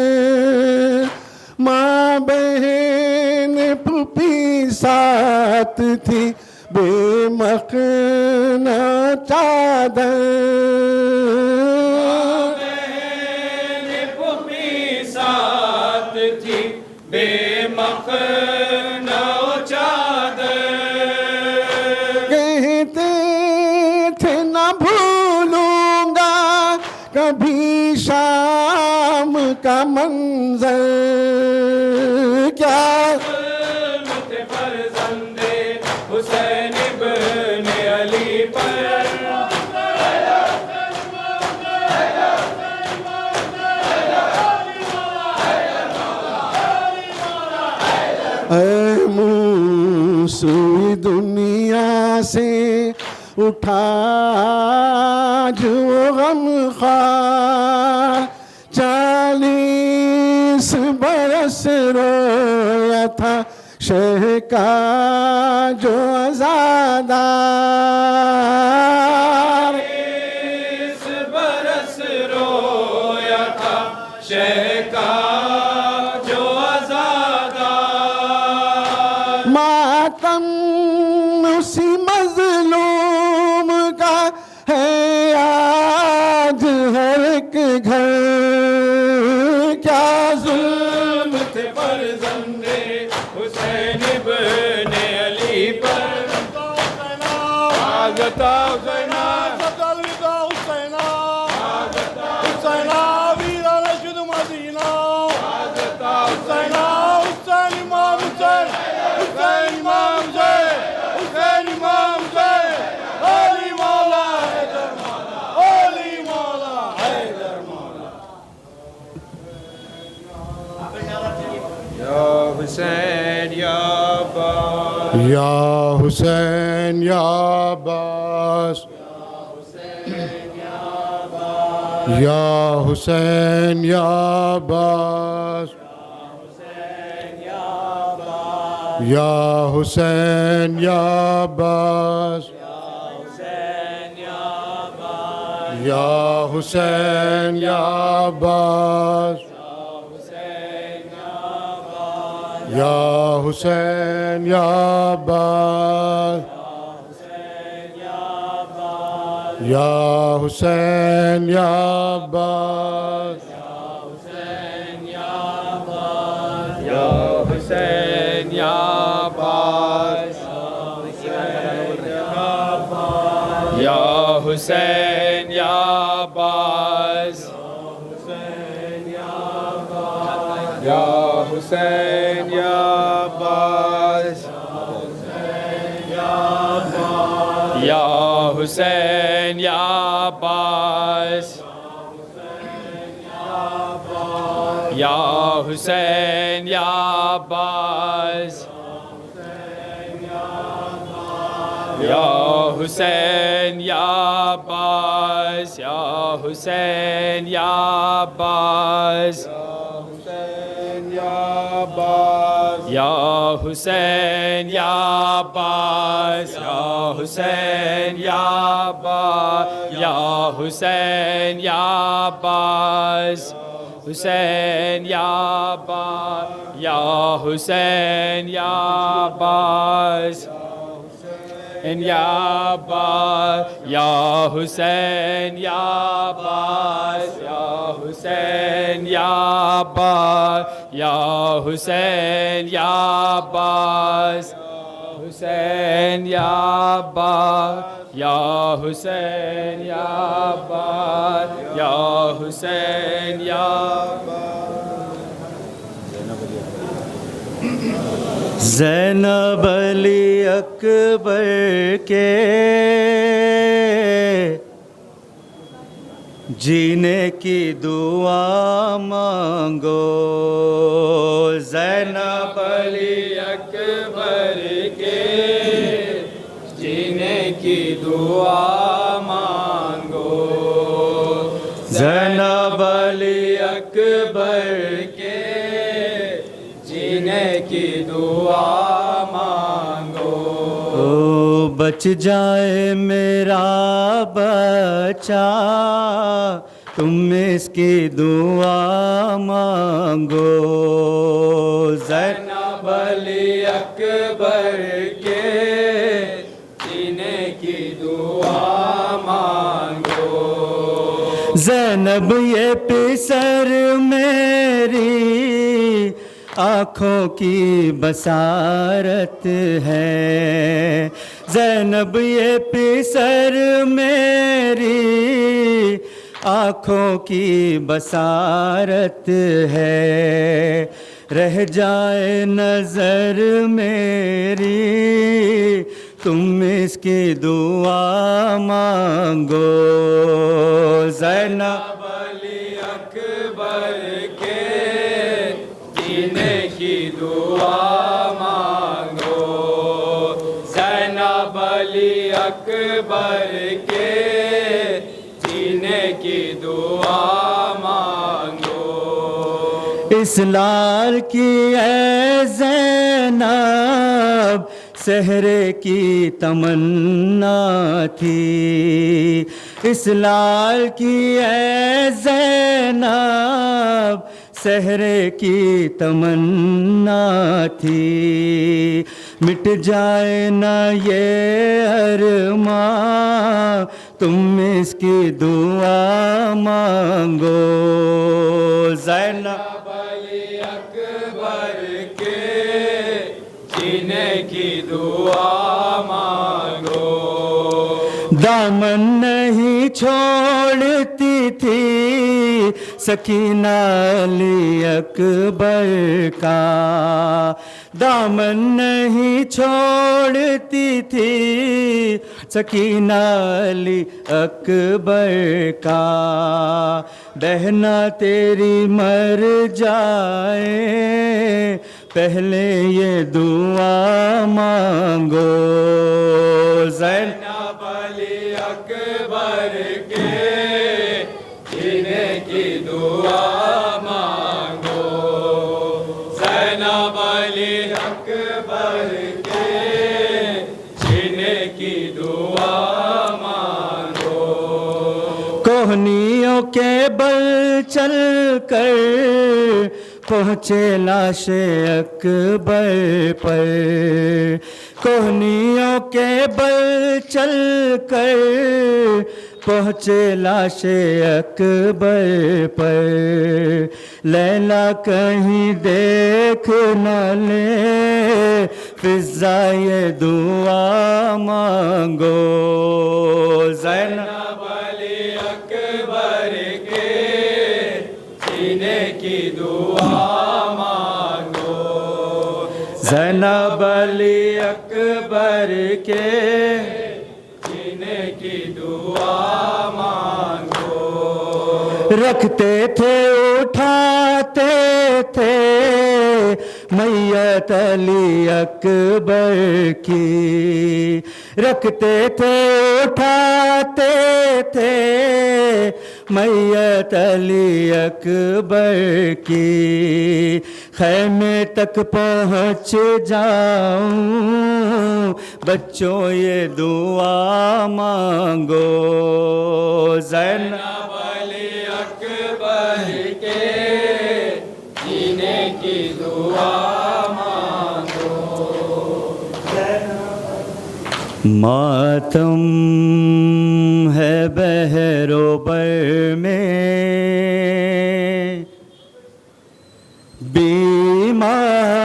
ماں بہن پھوپھی ساتھ تھی بے مخنا چادر بہن پھوپھی ساتھ تھی بے مخنا چادر کہتے تھے نہ بھولوں گا کبھی شام کا منظر کیا ظلم تھے فرزند حسین ابن علی پر اے موسوی دنیا سے اٹھا جو غم خواہ 40 برس رویا تھا شہ کا جو عزادار 40 برس رویا تھا شہ کا جو عزادار ماتم اسی مظلوم کا ہے آج ہر ایک گھر کیا ظلم تھے فرزند حسین ابن علی پر حاجتا حسینا صدلتا حسینا حسینا ویرا رشد مدینہ حاجتا حسینا حسین امام حسین حسین امام حسین حسین امام حسین علی مولا حیدر مولا علی مولا حیدر مولا یا حسین یا عباس یا حسین یا عباس یا حسین یا عباس یا حسین یا عباس یا حسین یا عباس یا حسین یا عباس یا حسین یا عباس یا حسین یا عباس یا حسین یا عباس Hussein Ya Abbas Ya Hussein Ya Abbas Ya Hussein Ya Abbas Ya Hussein Ya Abbas Ya Hussein Ya Abbas Ya Hussein Ya Abbas Ya Hussein Ya Abbas Ya Hussein Ya Abbas Hussein Ya Abbas Ya Hussein Ya Abbas and Ya Abbas Ya Hussein Ya Abbas Ya Hussein Ya Abbas Ya Hussein Ya Abbas Hussein Ya Abbas Ya Hussein Ya Abbas Ya Hussein Ya زینب علی اکبر کے جینے کی دعا مانگو زینب علی اکبر کے جینے کی دعا مانگو زینب علی اکبر کے جینے کی دعا مانگو بچ جائے میرا بچہ تم اس کی دعا مانگو زینب علی اکبر کے جینے کی دعا مانگو زینب یہ پسر میری آنکھوں کی بصارت ہے زینب یہ پسر میری آنکھوں کی بصارت ہے رہ جائے نظر میری تم اس کی دعا مانگو زینب علی اکبر کے جینے کی دعا مانگو زینب علی اکبر کے جینے کی دعا مانگو اس لال کی اے زینب سحرے کی تمنا تھی اس لال کی اے زینب سحرے کی تمنا تھی مٹ جائے نہ یہ ارمان تم اس کی دعا مانگو زینب علی اکبر کے جینے کی دعا مانگو دامن نہیں چھوڑتی تھی سکینہ علی اکبر کا دامن نہیں چھوڑتی تھی سکینہ علی اکبر کا بہنا تیری مر جائے پہلے یہ دعا مانگو زینب علی اکبر کے جینے کی دعا مانگو زینب علی اکبر کے جینے کی دعا مانگو کوہنیوں کے بل چل کر پہنچے لاش اکبر پر کوہنیوں کے بل چل کر پہنچے لاش اکبر پر لیلا کہیں دیکھ نہ لے فضا یہ دعا مانگو زینب علی اکبر کے جینے کی دعا مانگو اکبر کے جینے کی دعا مانگو رکھتے تھے اٹھاتے تھے میت علی اکبر کی رکھتے تھے اٹھاتے تھے میت علی اکبر کی خیمے تک پہنچ جاؤں بچوں یہ دعا مانگو زینب علی اکبر کے جینے کی دعا مانگو ماتم ہے بحر و بر میں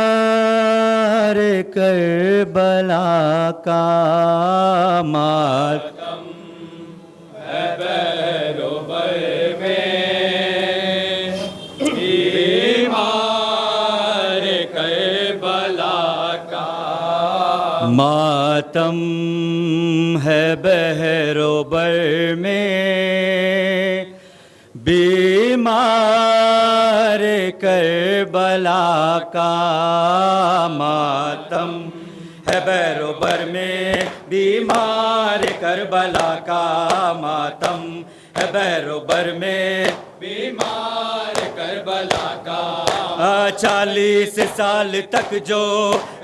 بیمار کربلا کا ماتم ہے بحر و بر میں بیمار کربلا کا ماتم ہے بحر و بر میں بیمار کربلا کا ماتم ہے بحر و بر میں بیمار کربلا کا ماتم ہے بحر و بر میں بیمار کربلا کا 40 سال تک جو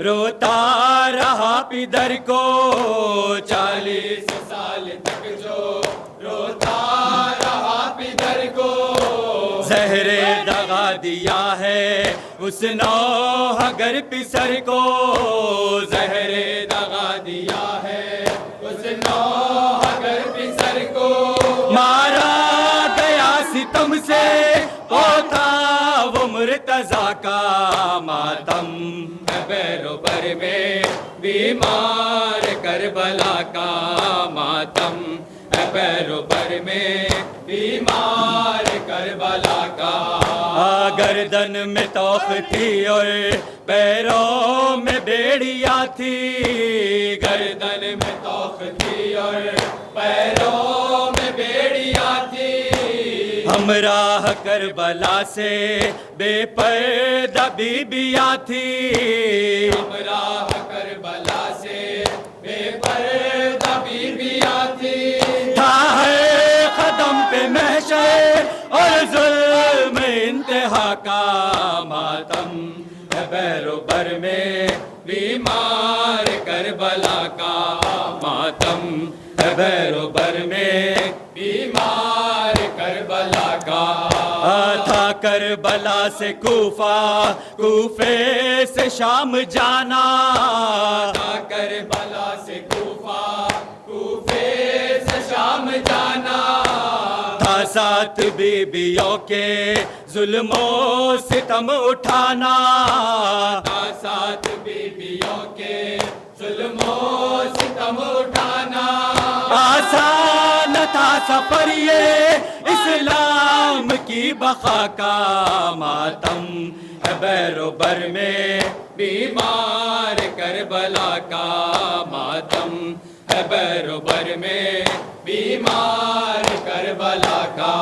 روتا رہا پدر کو 40 سال تک جو روتا رہا پدر کو زہر دغا دیا ہے اس نوحگر پسر کو زہر دغا دیا ہے اس نوحگر پسر کو مارا گیا ستم سے پوتا وہ مرتضیٰ کا ماتم بحر و بر میں بیمار کربلا کا ماتم بحر و بر میں بیمار کربلا کا گردن میں توق تھی اور پیروں میں بیڑیاں تھی گردن میں توق تھی اور پیروں میں بیڑیاں تھی ہمراہ کربلا سے بے پردہ بیبیاں تھی ہمراہ کربلا سے بے پردہ بیبیاں تھی تھا ہے قدم پہ محشر اور ظلم انتہا کا ماتم بحر و بر میں بیمار کربلا کا ماتم بحر و بر میں بیمار کربلا کا تھا کربلا سے کوفہ کوفے سے شام جانا تھا کربلا سے کوفہ کوفے سے شام جانا تھا سات بیبیوں کے ظلم و ستم اٹھانا تھا سات بیبیوں کے ظلم و ستم اٹھانا آسان تھا سفر یہ اسلام کی بقا کا ماتم بحر و بر میں بیمار کربلا کا ماتم بحر و بر میں بیمار کربلا کا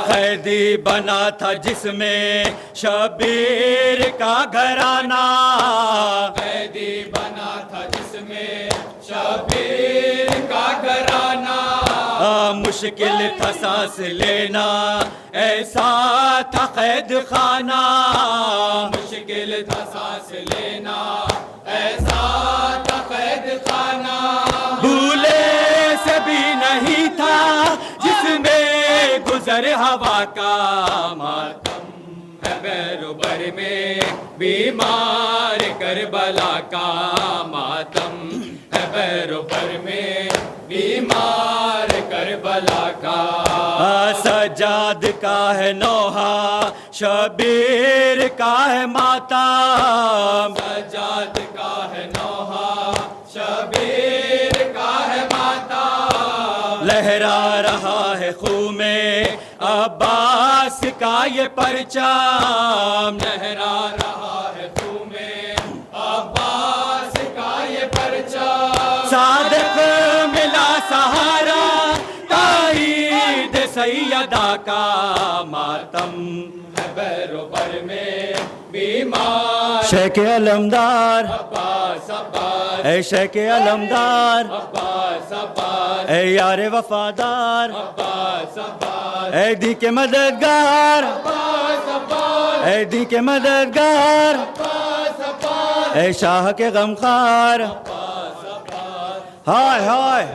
قیدی بنا تھا جس میں شبیر کا گھرانہ قیدی بنا تھا جس میں شبیر کا گھرانہ مشکل تھا سانس لینا ایسا تھا قید خانہ مشکل تھا سانس لینا ایسا تھا قید خانہ بھولے سے بھی نہیں تھا جس میں گزر ہوا کا ماتم بحر و بر میں بیمار کربلا کا ماتم بحر و بر میں بیمار کربلا کا سجاد کا ہے نوحہ شبیر کا ہے ماتم سجاد کا ہے نوحہ شبیر کا ہے ماتم لہرا رہا ہے خون میں عباس کا یہ پرچم لہرا رہا ہے خون میں عباس کا کا ماتم ہے بیروبر میں بیمار شیخ علمدار عباس عباس اے شیخ علمدار عباس عباس اے یار وفادار عباس عباس اے دی کے مددگار عباس عباس اے دی کے مددگار عباس عباس اے شاہ کے غمخوار ہائے ہائے